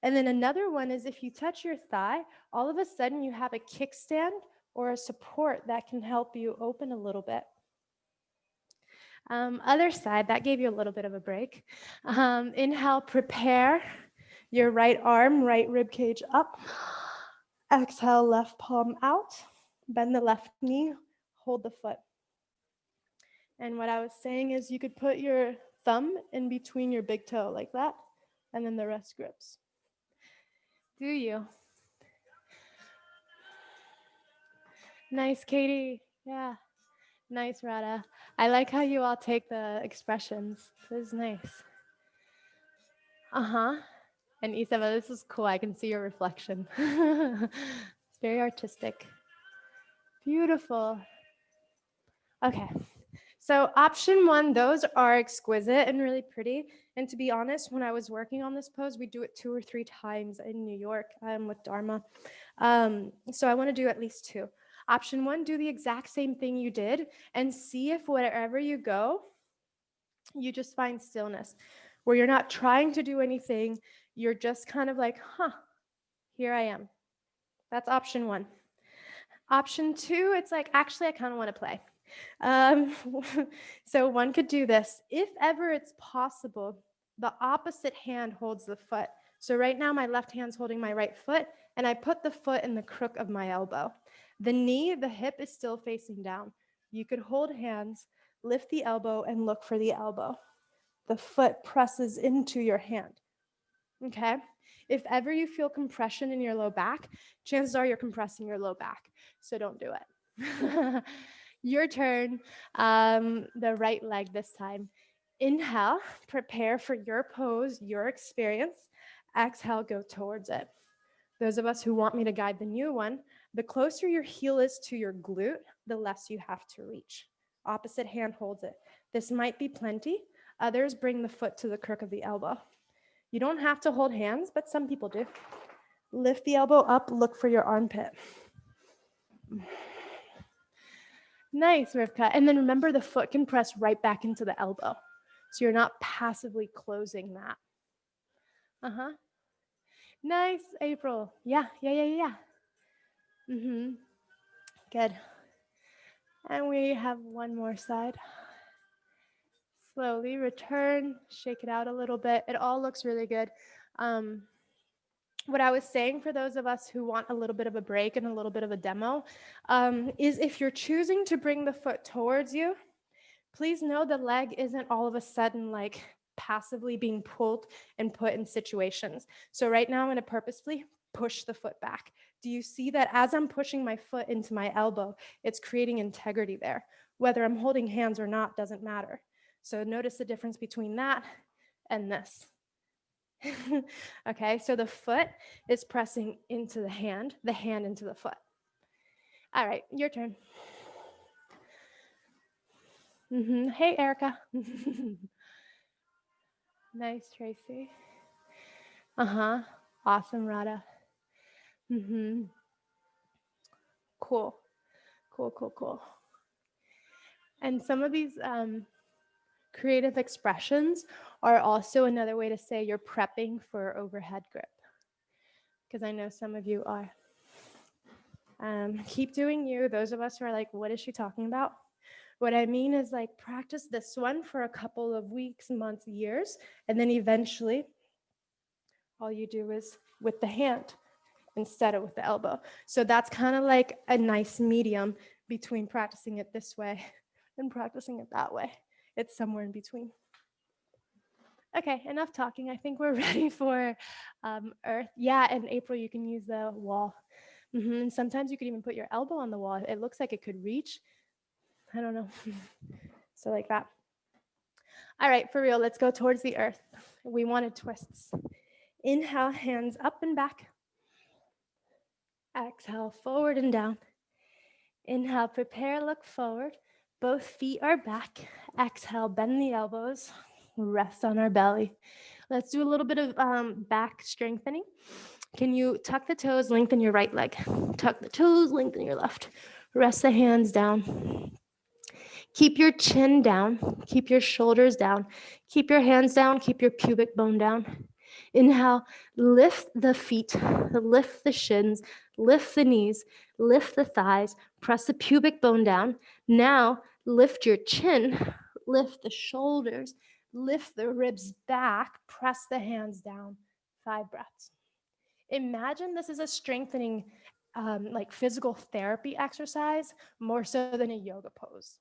And then another one is if you touch your thigh, all of a sudden you have a kickstand or a support that can help you open a little bit. Other side, that gave you a little bit of a break. Inhale, prepare your right arm, right rib cage up. Exhale, left palm out. Bend the left knee, hold the foot. And what I was saying is you could put your thumb in between your big toe like that, and then the rest grips. Do you? Nice, Katie. Yeah. Nice, Rada. I like how you all take the expressions. This is nice. Uh-huh. And Isabel, this is cool. I can see your reflection. It's very artistic. Beautiful. Okay. So option one, those are exquisite and really pretty. And to be honest, when I was working on this pose, we do it 2 or 3 times in New York with Dharma. So I want to do at least 2. Option one, do the exact same thing you did and see if wherever you go, you just find stillness, where you're not trying to do anything. You're just kind of like, here I am. That's option one. Option two, it's like, actually, I kind of want to play. So one could do this. If ever it's possible, the opposite hand holds the foot. So right now, my left hand's holding my right foot, and I put the foot in the crook of my elbow. The knee, the hip is still facing down. You could hold hands, lift the elbow, and look for the elbow. The foot presses into your hand. Okay? If ever you feel compression in your low back, chances are you're compressing your low back. So don't do it. Your turn, the right leg this time. Inhale, prepare for your pose, your experience. Exhale, go towards it. Those of us who want me to guide the new one, the closer your heel is to your glute, the less you have to reach. Opposite hand holds it. This might be plenty. Others bring the foot to the crook of the elbow. You don't have to hold hands, but some people do. Lift the elbow up, look for your armpit. Nice, Rivka. And then remember, the foot can press right back into the elbow. So you're not passively closing that. Nice, April. Yeah. Good. And we have one more side. Slowly return, shake it out a little bit. It all looks really good. What I was saying for those of us who want a little bit of a break and a little bit of a demo is if you're choosing to bring the foot towards you, please know the leg isn't all of a sudden like passively being pulled and put in situations. So right now I'm going to purposefully push the foot back. Do you see that as I'm pushing my foot into my elbow, it's creating integrity there? Whether I'm holding hands or not doesn't matter. So notice the difference between that and this. Okay, so the foot is pressing into the hand into the foot. All right, your turn. Hey, Erica. Nice, Tracy. Awesome, Radha. Cool. And some of these creative expressions are also another way to say you're prepping for overhead grip, because I know some of you are. Keep doing you. Those of us who are like, what is she talking about? What I mean is like practice this one for a couple of weeks, months, years, and then eventually all you do is with the hand instead of with the elbow. So that's kind of like a nice medium between practicing it this way and practicing it that way. It's somewhere in between. Okay, enough talking. I think we're ready for earth. Yeah, and April, you can use the wall. And sometimes you could even put your elbow on the wall. It looks like it could reach. I don't know. So like that. All right, for real, let's go towards the earth. We wanted twists. Inhale, hands up and back. Exhale, forward and down. Inhale, prepare, look forward. Both feet are back. Exhale, bend the elbows. Rest on our belly. Let's do a little bit of back strengthening. Can you tuck the toes, lengthen your right leg? Tuck the toes, lengthen your left. Rest the hands down. Keep your chin down. Keep your shoulders down. Keep your hands down. Keep your pubic bone down. Inhale, lift the feet, lift the shins, lift the knees, lift the thighs, press the pubic bone down. Now, lift your chin, lift the shoulders, lift the ribs back, press the hands down. 5 breaths. Imagine this is a strengthening, like physical therapy exercise, more so than a yoga pose.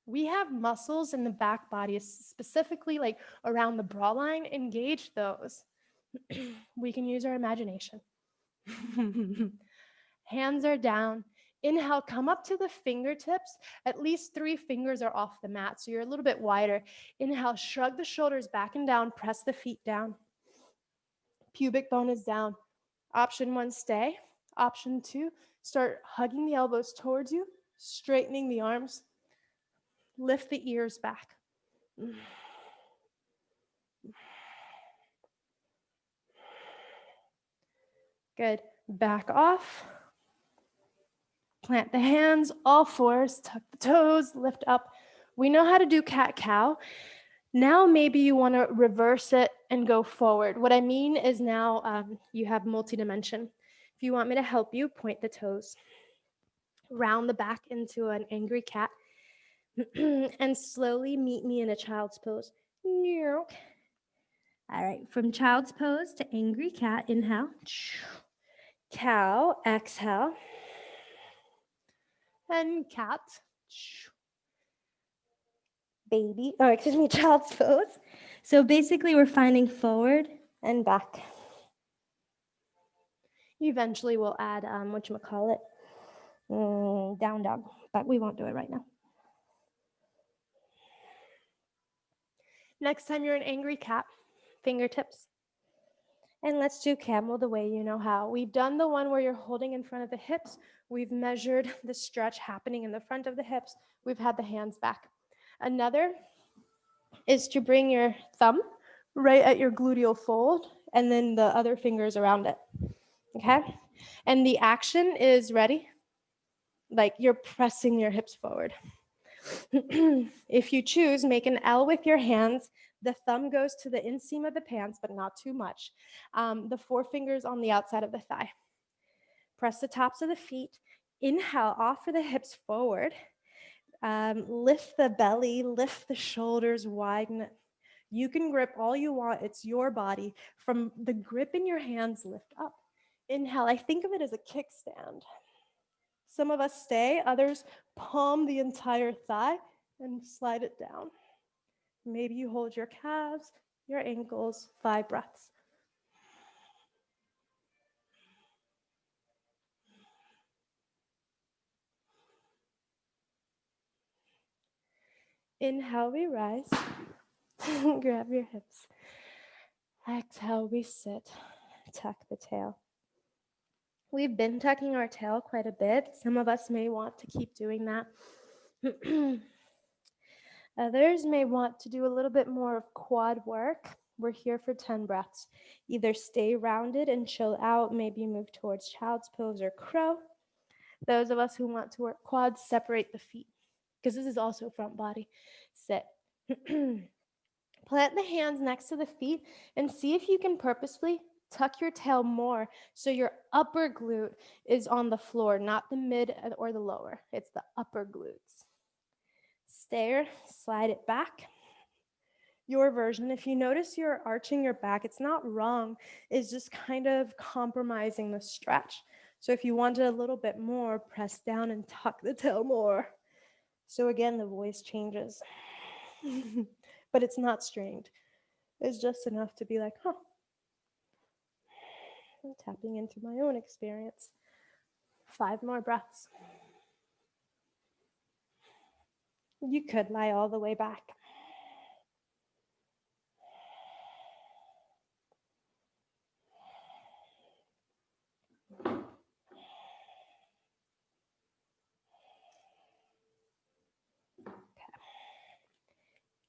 We have muscles in the back body, specifically like around the bra line. Engage those. We can use our imagination. Hands are down. Inhale, come up to the fingertips. At least 3 fingers are off the mat, so you're a little bit wider. Inhale, shrug the shoulders back and down, press the feet down. pubic bone is down. Option 1, stay. Option 2, start hugging the elbows towards you, straightening the arms, lift the ears back. Good. Back off. Plant the hands, all fours, tuck the toes, lift up. We know how to do cat-cow. Now maybe you want to reverse it and go forward. What I mean is now you have multi-dimension. If you want me to help you, point the toes. Round the back into an angry cat. And slowly meet me in a child's pose. All right, from child's pose to angry cat, inhale. Cow, exhale. And cat. Baby, child's pose. So basically we're finding forward and back. Eventually we'll add, down dog, but we won't do it right now. Next time you're an angry cat, fingertips. And let's do camel the way you know how. We've done the one where you're holding in front of the hips. We've measured the stretch happening in the front of the hips. We've had the hands back. Another is to bring your thumb right at your gluteal fold and then the other fingers around it. Okay? And the action is ready? Like you're pressing your hips forward. If you choose, make an L with your hands. The thumb goes to the inseam of the pants, but not too much. The forefingers on the outside of the thigh. Press the tops of the feet. Inhale, offer the hips forward. Lift the belly, lift the shoulders, widen it. You can grip all you want. It's your body. From the grip in your hands, lift up. Inhale, I think of it as a kickstand. Some of us stay, others palm the entire thigh and slide it down. Maybe you hold your calves, your ankles, 5 breaths. Inhale, we rise. Grab your hips. Exhale, we sit. Tuck the tail. We've been tucking our tail quite a bit. Some of us may want to keep doing that. Others may want to do a little bit more of quad work. We're here for 10 breaths. Either stay rounded and chill out, maybe move towards child's pose or crow. Those of us who want to work quads, separate the feet, because this is also front body. Sit. Plant the hands next to the feet and see if you can purposefully tuck your tail more so your upper glute is on the floor, not the mid or the lower. It's the upper glutes. Stay, slide it back. Your version, if you notice you're arching your back, it's not wrong. It's just kind of compromising the stretch. So if you wanted a little bit more, press down and tuck the tail more. So again, the voice changes. But it's not strained. It's just enough to be like, huh. I'm tapping into my own experience. 5 more breaths. You could lie all the way back.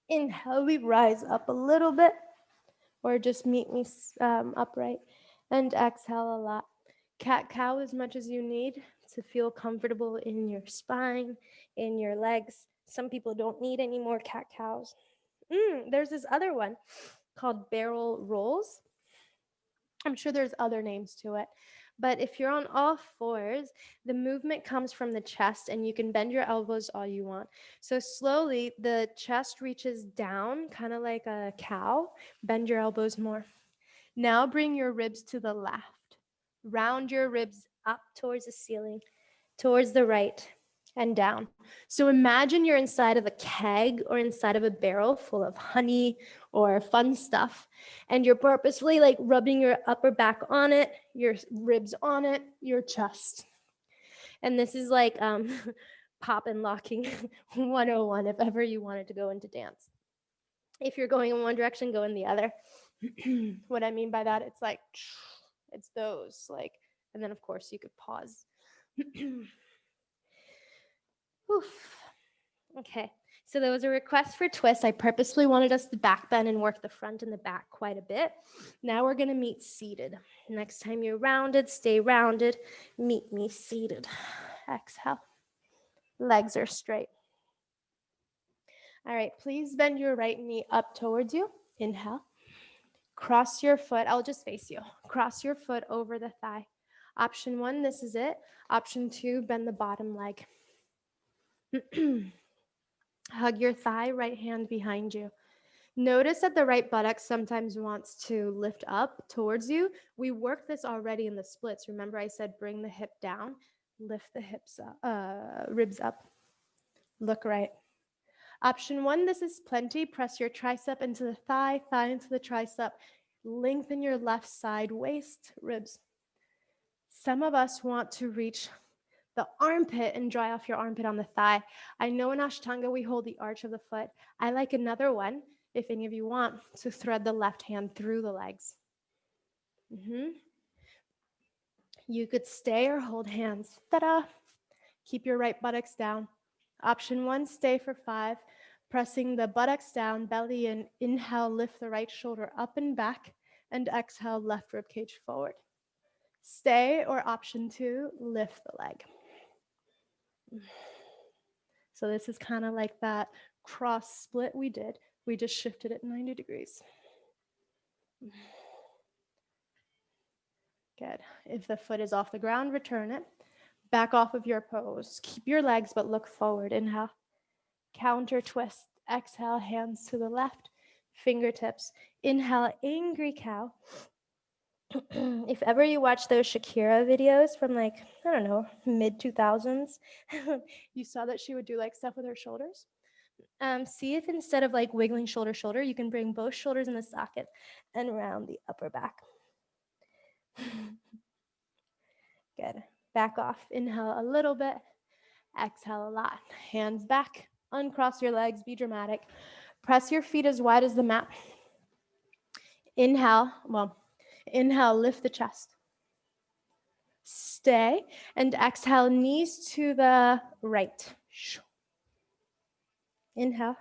Inhale, we rise up a little bit, or just meet me upright, and exhale a lot. Cat-cow as much as you need to feel comfortable in your spine, in your legs. Some people don't need any more cat-cows. There's this other one called barrel rolls. I'm sure there's other names to it. But if you're on all fours, the movement comes from the chest and you can bend your elbows all you want. So slowly the chest reaches down, kind of like a cow. Bend your elbows more. Now bring your ribs to the left. Round your ribs up towards the ceiling, towards the right, and down. So imagine you're inside of a keg or inside of a barrel full of honey or fun stuff, and you're purposefully like rubbing your upper back on it, your ribs on it, your chest. And this is like pop and locking 101 if ever you wanted to go into dance. If you're going in one direction, go in the other. What I mean by that, it's like, it's those, like, and then of course you could pause. Oof. Okay, so there was a request for twists. I purposely wanted us to back bend and work the front and the back quite a bit. Now we're gonna meet seated. Next time you're rounded, stay rounded. Meet me seated. Exhale. Legs are straight. All right, please bend your right knee up towards you. Inhale. Cross your foot. I'll just face you. Cross your foot over the thigh. Option 1, this is it. Option 2, bend the bottom leg. Hug your thigh, right hand behind you. Notice that the right buttock sometimes wants to lift up towards you. We worked this already in the splits. Remember I said bring the hip down, lift the hips up, ribs up. Look right. Option 1, this is plenty. Press your tricep into the thigh, thigh into the tricep. Lengthen your left side waist, ribs. Some of us want to reach the armpit and dry off your armpit on the thigh. I know in Ashtanga we hold the arch of the foot. I like another one, if any of you want, to thread the left hand through the legs. You could stay or hold hands. Ta-da! Keep your right buttocks down. Option 1, stay for 5. Pressing the buttocks down, belly in. Inhale, lift the right shoulder up and back. And exhale, left rib cage forward. Stay, or option 2, lift the leg. So this is kind of like that cross split we did. We just shifted it 90 degrees. Good. If the foot is off the ground, return it. Back off of your pose. Keep your legs, but look forward. Inhale. Counter twist. Exhale, hands to the left. Fingertips. Inhale, angry cow. If ever you watch those Shakira videos from like, I don't know, mid 2000s, you saw that she would do like stuff with her shoulders. See if instead of like wiggling shoulder, you can bring both shoulders in the socket and round the upper back. Good. Back off. Inhale a little bit. Exhale a lot. Hands back. Uncross your legs. Be dramatic. Press your feet as wide as the mat. Inhale. Inhale, lift the chest. Stay. And exhale, knees to the right. Inhale.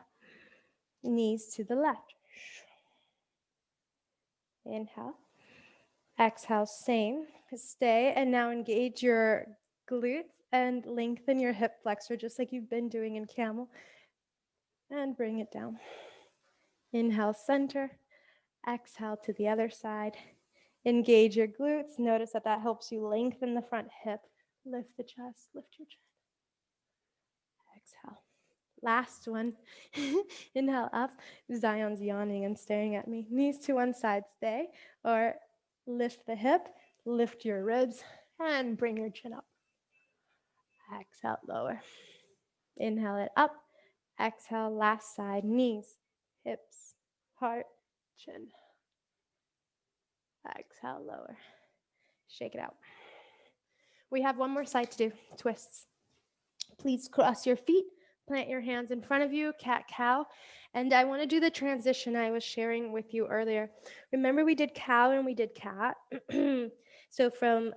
Knees to the left. Inhale. Exhale, same. Stay. And now engage your glutes and lengthen your hip flexor just like you've been doing in camel. And bring it down. Inhale, center. Exhale to the other side. Engage your glutes. Notice that that helps you lengthen the front hip. Lift the chest, lift your chin. Exhale. Last one. Inhale up. Zion's yawning and staring at me. Knees to one side, stay. Or lift the hip, lift your ribs, and bring your chin up. Exhale, lower. Inhale it up. Exhale, last side. Knees, hips, heart, chin. Exhale, lower. Shake it out. We have one more side to do, twists. Please cross your feet, plant your hands in front of you, cat-cow. And I want to do the transition I was sharing with you earlier. Remember we did cow and we did cat. So from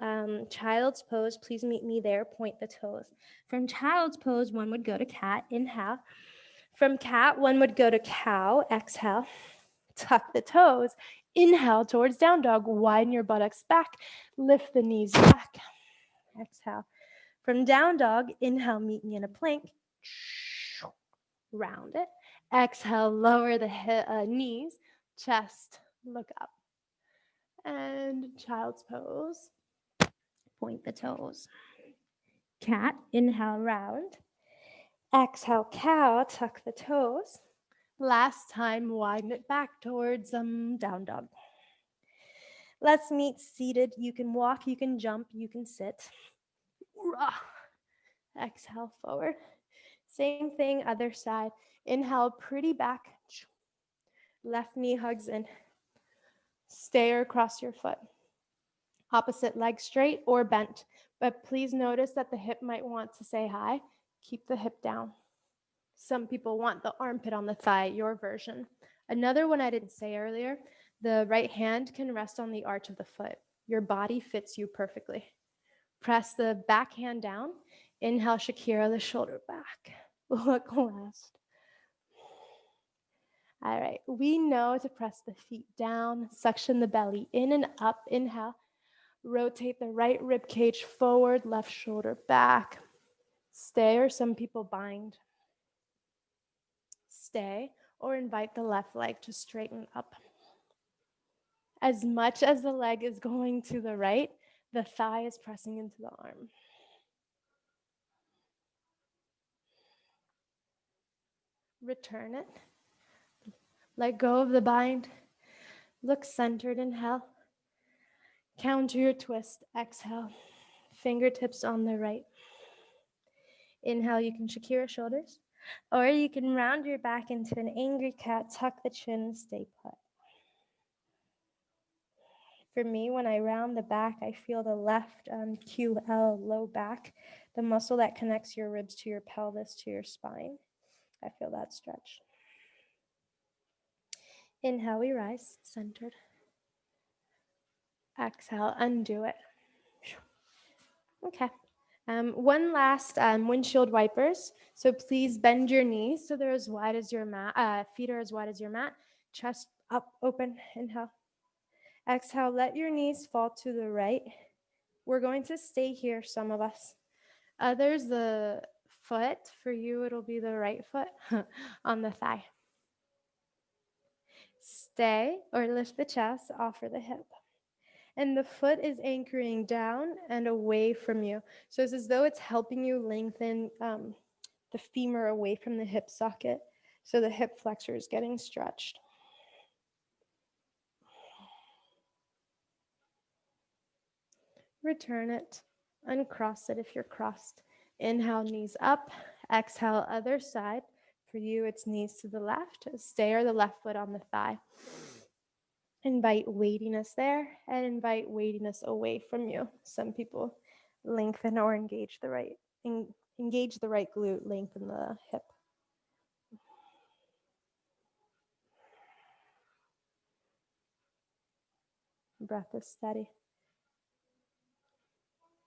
child's pose, please meet me there, point the toes. From child's pose, one would go to cat, inhale. From cat, one would go to cow, exhale. Tuck the toes. Inhale towards down dog. Widen your buttocks back. Lift the knees back. Exhale. From down dog, inhale, meet me in a plank. Round it. Exhale, lower the knees. Chest, look up. And child's pose. Point the toes. Cat, inhale, round. Exhale, cow, tuck the toes. Last time, widen it back towards down dog. Let's meet seated. You can walk, you can jump, you can sit. Exhale, forward. Same thing, other side. Inhale, pretty back. Left knee hugs in. Stay or cross your foot. Opposite leg straight or bent. But please notice that the hip might want to say hi. Keep the hip down. Some people want the armpit on the thigh, your version. Another one I didn't say earlier, The right hand can rest on the arch of the foot. Your body fits you perfectly. Press the back hand down. Inhale, Shakira, the shoulder back. Look last. All right, we know to press the feet down, suction the belly in and up. Inhale, rotate the right rib cage forward, left shoulder back. Stay, or some people bind. Stay, or invite the left leg to straighten up. As much as the leg is going to the right, the thigh is pressing into the arm. Return it. Let go of the bind. Look centered. Inhale. Counter your twist. Exhale. Fingertips on the right. Inhale, you can Shakira shoulders, or you can round your back into an angry cat, tuck the chin, stay put. For me, when I round the back, I feel the left QL, low back, the muscle that connects your ribs to your pelvis, to your spine. I feel that stretch. Inhale, we rise, centered. Exhale, undo it. Okay. One last windshield wipers. So please bend your knees so they're as wide as your mat. Feet are as wide as your mat. Chest up, open. Inhale. Exhale, let your knees fall to the right. We're going to stay here, some of us. Others, the foot. For you, it'll be the right foot on the thigh. Stay or lift the chest, offer the hip. And the foot is anchoring down and away from you. So it's as though it's helping you lengthen the femur away from the hip socket. So the hip flexor is getting stretched. Return it. Uncross it if you're crossed. Inhale, knees up. Exhale, other side. For you, it's knees to the left. Stay or the left foot on the thigh. Invite weightiness there and invite weightiness away from you. Some people lengthen or engage the right glute, lengthen the hip. Breath is steady.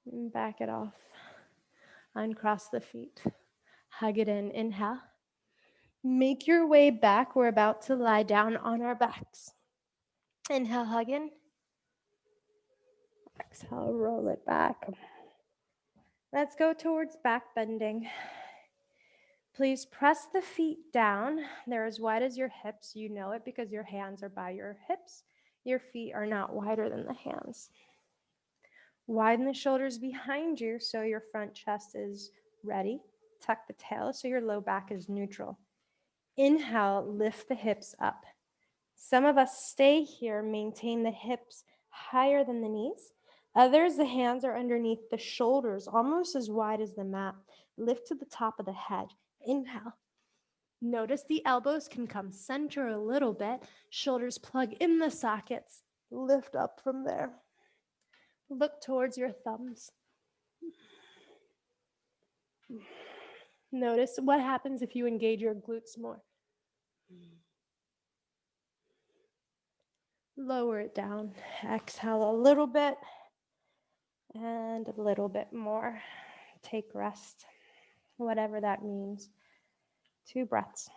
And back it off. Uncross the feet. Hug it in. Inhale. Make your way back. We're about to lie down on our backs. Inhale, hug in. Exhale, roll it back. Let's go towards back bending. Please press the feet down. They're as wide as your hips. You know it because your hands are by your hips. Your feet are not wider than the hands. Widen the shoulders behind you so your front chest is ready. Tuck the tail so your low back is neutral. Inhale, lift the hips up. Some of us stay here, maintain the hips higher than the knees. Others, the hands are underneath the shoulders, almost as wide as the mat. Lift to the top of the head. Inhale. Notice the elbows can come center a little bit. Shoulders plug in the sockets. Lift up from there. Look towards your thumbs. Notice what happens if you engage your glutes more. Lower it down. Exhale a little bit and a little bit more. Take rest, whatever that means. 2 breaths.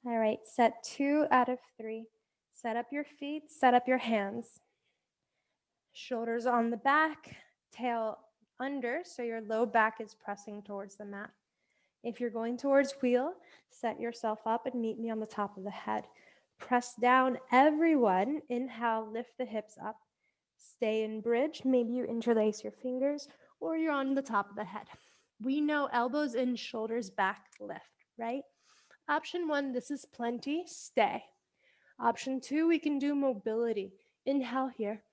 All right, set 2 out of 3. Set up your feet, set up your hands. Shoulders on the back, tail under, so your low back is pressing towards the mat. If you're going towards wheel, set yourself up and meet me on the top of the head. Press down, everyone. Inhale, lift the hips up. Stay in bridge. Maybe you interlace your fingers or you're on the top of the head. We know elbows in, shoulders back, lift, right? Option 1, this is plenty, stay. Option 2, we can do mobility. Inhale here.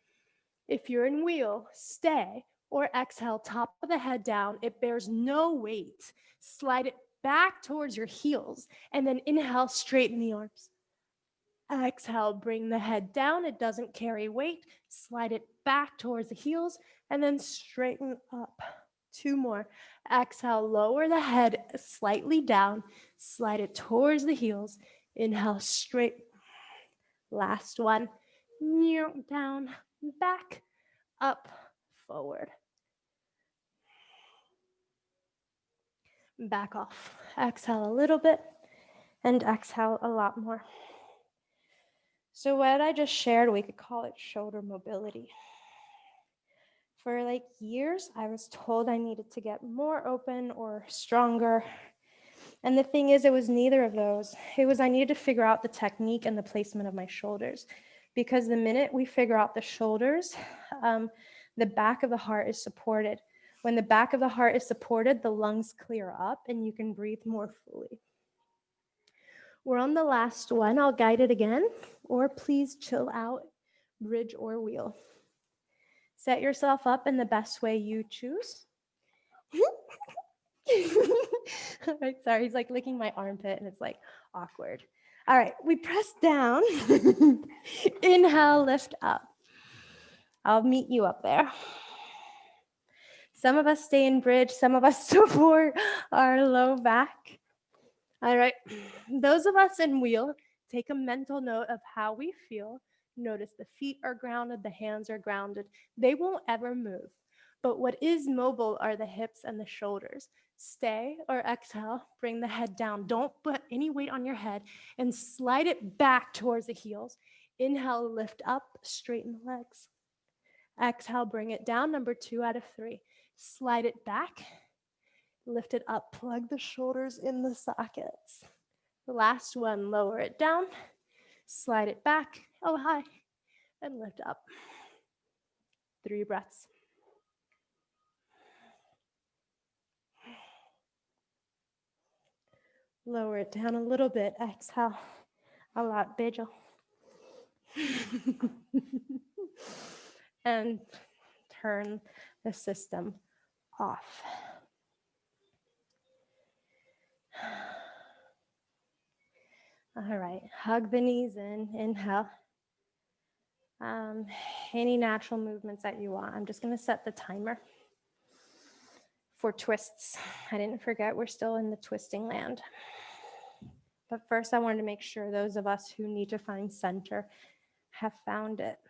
If you're in wheel, stay, or exhale, top of the head down. It bears no weight. Slide it back towards your heels, and then inhale, straighten the arms. Exhale, bring the head down. It doesn't carry weight. Slide it back towards the heels, and then straighten up. 2 more. Exhale, lower the head slightly down, slide it towards the heels. Inhale, straight. Last one. Down, back, up, forward. Back off. Exhale a little bit and exhale a lot more. So what I just shared, we could call it shoulder mobility. For like years, I was told I needed to get more open or stronger. And the thing is, it was neither of those. It was I needed to figure out the technique and the placement of my shoulders. Because the minute we figure out the shoulders, the back of the heart is supported. When the back of the heart is supported, the lungs clear up and you can breathe more fully. We're on the last one. I'll guide it again, or please chill out, bridge or wheel. Set yourself up in the best way you choose. All right, sorry, he's like licking my armpit and it's like awkward. All right, we press down. Inhale, lift up. I'll meet you up there. Some of us stay in bridge, some of us support our low back. All right, those of us in wheel, take a mental note of how we feel. Notice the feet are grounded, the hands are grounded. They won't ever move. But what is mobile are the hips and the shoulders. Stay or exhale, bring the head down. Don't put any weight on your head and slide it back towards the heels. Inhale, lift up, straighten the legs. Exhale, bring it down. Number 2 out of 3. Slide it back, lift it up, plug the shoulders in the sockets. The last one, lower it down, slide it back, high, and lift up. 3 breaths. Lower it down a little bit, exhale, a lot bigger. And turn the system off. All right, hug the knees in, inhale. Any natural movements that you want. I'm just gonna set the timer for twists. I didn't forget we're still in the twisting land. But first I wanted to make sure those of us who need to find center have found it.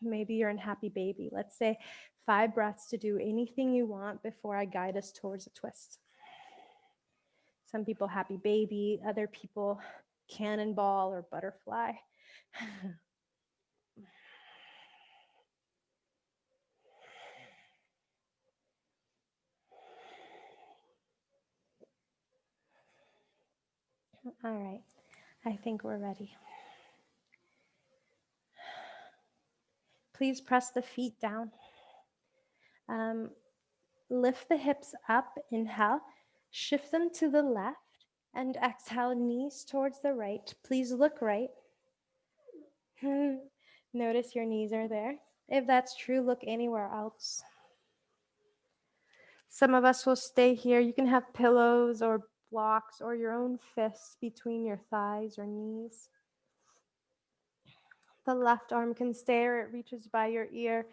Maybe you're in happy baby. Let's say 5 breaths to do anything you want before I guide us towards a twist. Some people happy baby, other people cannonball or butterfly. All right, I think we're ready. Please press the feet down. Lift the hips up, inhale, shift them to the left, and exhale, knees towards the right. Please look right. Notice your knees are there. If that's true, look anywhere else. Some of us will stay here. You can have pillows or blocks or your own fists between your thighs or knees. The left arm can stay or it reaches by your ear.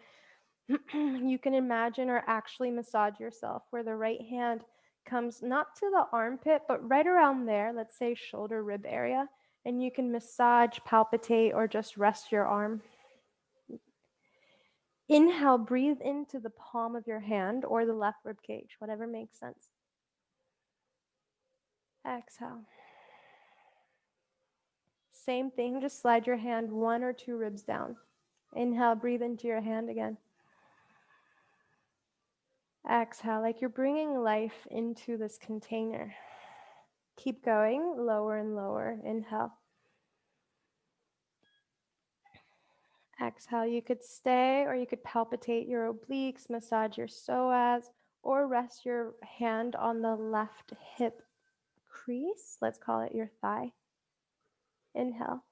You can imagine or actually massage yourself where the right hand comes not to the armpit, but right around there, let's say shoulder rib area, and you can massage, palpitate, or just rest your arm. Inhale, breathe into the palm of your hand or the left rib cage, whatever makes sense. Exhale. Same thing, just slide your hand 1 or 2 ribs down. Inhale, breathe into your hand again. Exhale, like you're bringing life into this container. Keep going, lower and lower. Inhale. Exhale, you could stay or you could palpitate your obliques, massage your psoas, or rest your hand on the left hip crease. Let's call it your thigh. Inhale.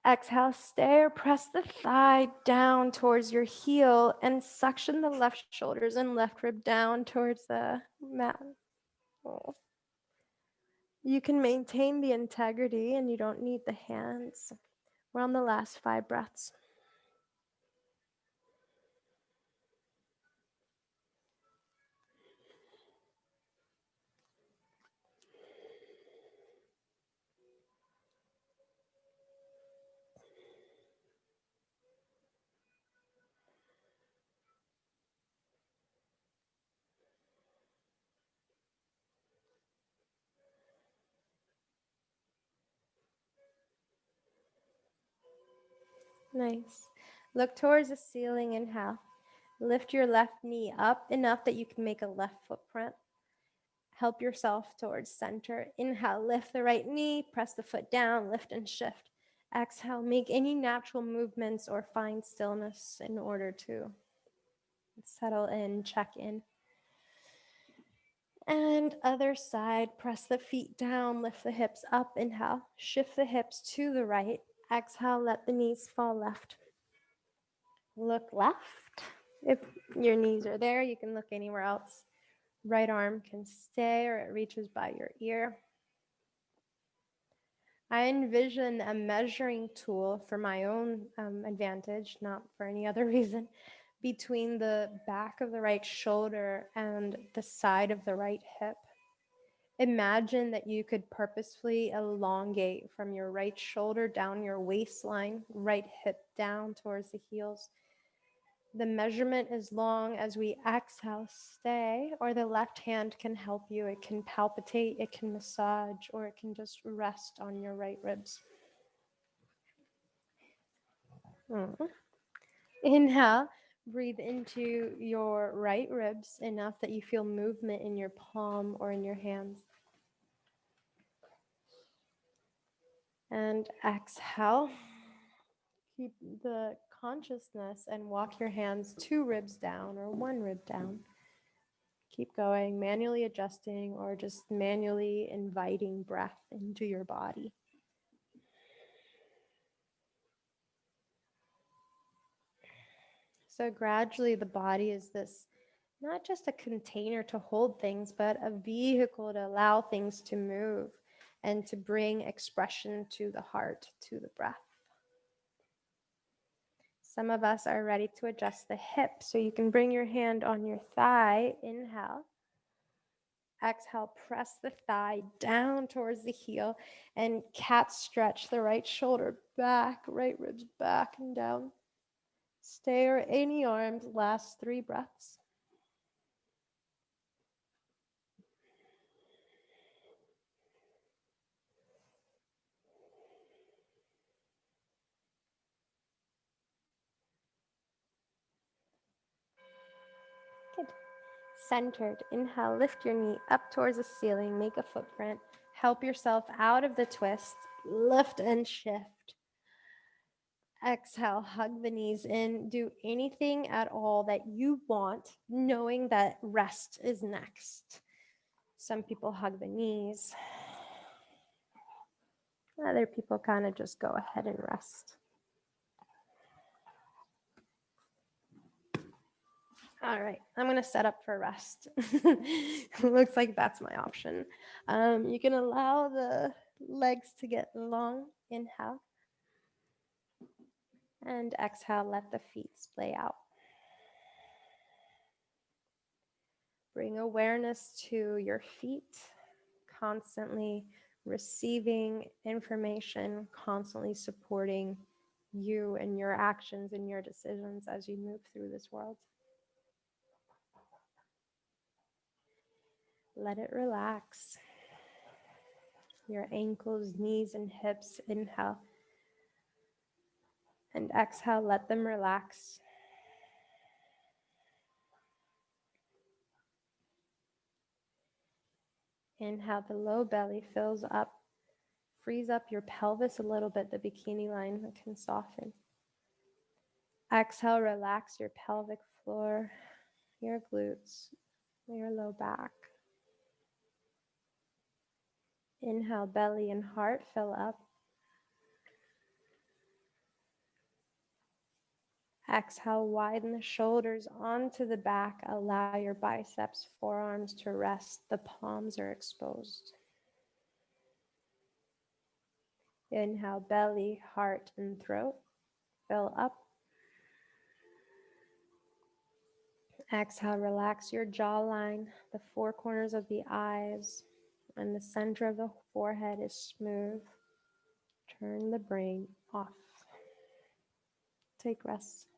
Exhale, stay or press the thigh down towards your heel and suction the left shoulders and left rib down towards the mat. Oh. You can maintain the integrity and you don't need the hands. We're on the last 5 breaths. Nice. Look towards the ceiling. Inhale. Lift your left knee up enough that you can make a left footprint. Help yourself towards center. Inhale, lift the right knee, press the foot down, lift and shift. Exhale, make any natural movements or find stillness in order to settle in, check in. And other side, press the feet down, lift the hips up. Inhale, shift the hips to the right. Exhale, let the knees fall left. Look left. If your knees are there, you can look anywhere else. Right arm can stay or it reaches by your ear. I envision a measuring tool for my own advantage, not for any other reason, between the back of the right shoulder and the side of the right hip. Imagine that you could purposefully elongate from your right shoulder down your waistline, right hip down towards the heels. The measurement as long as we exhale, stay, or the left hand can help you. It can palpitate, it can massage, or it can just rest on your right ribs. Inhale, breathe into your right ribs enough that you feel movement in your palm or in your hands. And exhale. Keep the consciousness and walk your hands 2 ribs down or 1 rib down. Keep going, manually adjusting or just manually inviting breath into your body. So gradually the body is this, not just a container to hold things, but a vehicle to allow things to move and to bring expression to the heart, to the breath. Some of us are ready to adjust the hip, so you can bring your hand on your thigh. Inhale. Exhale, press the thigh down towards the heel and cat stretch the right shoulder back, right ribs back and down. Stay or any arms, last 3 breaths. Good. Centered. Inhale, lift your knee up towards the ceiling, make a footprint. Help yourself out of the twist. Lift and shift. Exhale, hug the knees in. Do anything at all that you want, knowing that rest is next. Some people hug the knees. Other people kind of just go ahead and rest. All right, I'm going to set up for rest. Looks like that's my option. You can allow the legs to get long. Inhale. And exhale, let the feet splay out. Bring awareness to your feet, constantly receiving information, constantly supporting you and your actions and your decisions as you move through this world. Let it relax. Your ankles, knees, and hips. Inhale. And exhale, let them relax. Inhale, the low belly fills up. Frees up your pelvis a little bit, the bikini line can soften. Exhale, relax your pelvic floor, your glutes, your low back. Inhale, belly and heart fill up. Exhale, widen the shoulders onto the back. Allow your biceps, forearms to rest. The palms are exposed. Inhale, belly, heart, and throat fill up. Exhale, relax your jawline. The 4 corners of the eyes and the center of the forehead is smooth. Turn the brain off. Take rest.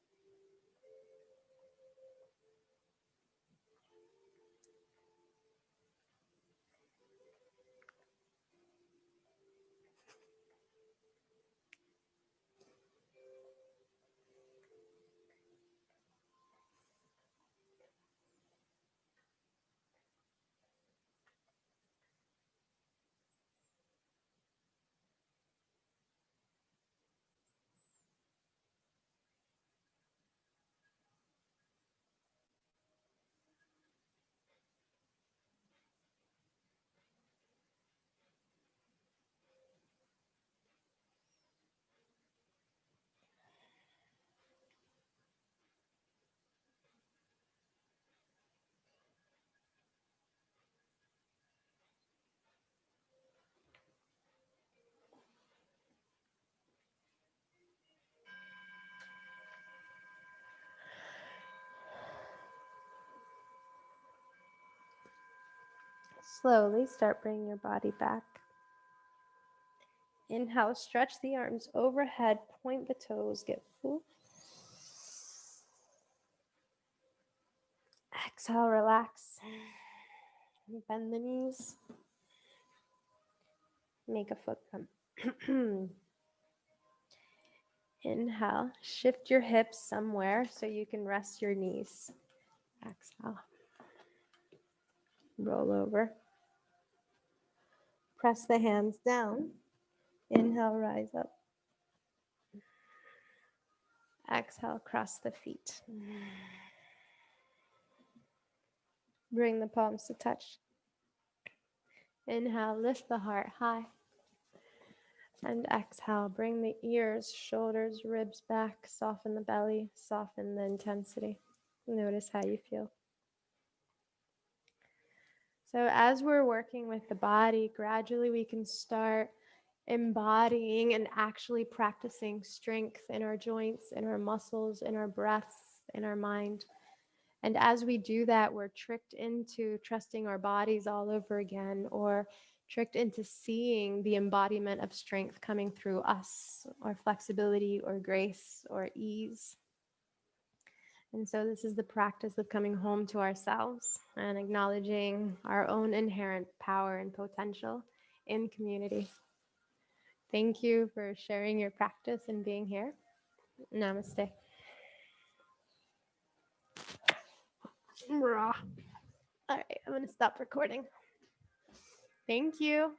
Slowly start bringing your body back. Inhale, stretch the arms overhead, point the toes, get full. Exhale, relax. Bend the knees. Make a foot come. Inhale, shift your hips somewhere so you can rest your knees. Exhale. Roll over. Press the hands down. Inhale, rise up. Exhale, cross the feet. Bring the palms to touch. Inhale, lift the heart high. And exhale, bring the ears, shoulders, ribs back. Soften the belly, soften the intensity. Notice how you feel. So as we're working with the body, gradually we can start embodying and actually practicing strength in our joints, in our muscles, in our breaths, in our mind. And as we do that, we're tricked into trusting our bodies all over again, or tricked into seeing the embodiment of strength coming through us, or flexibility, or grace, or ease. And so this is the practice of coming home to ourselves and acknowledging our own inherent power and potential in community. Thank you for sharing your practice and being here. Namaste. All right, I'm going to stop recording. Thank you.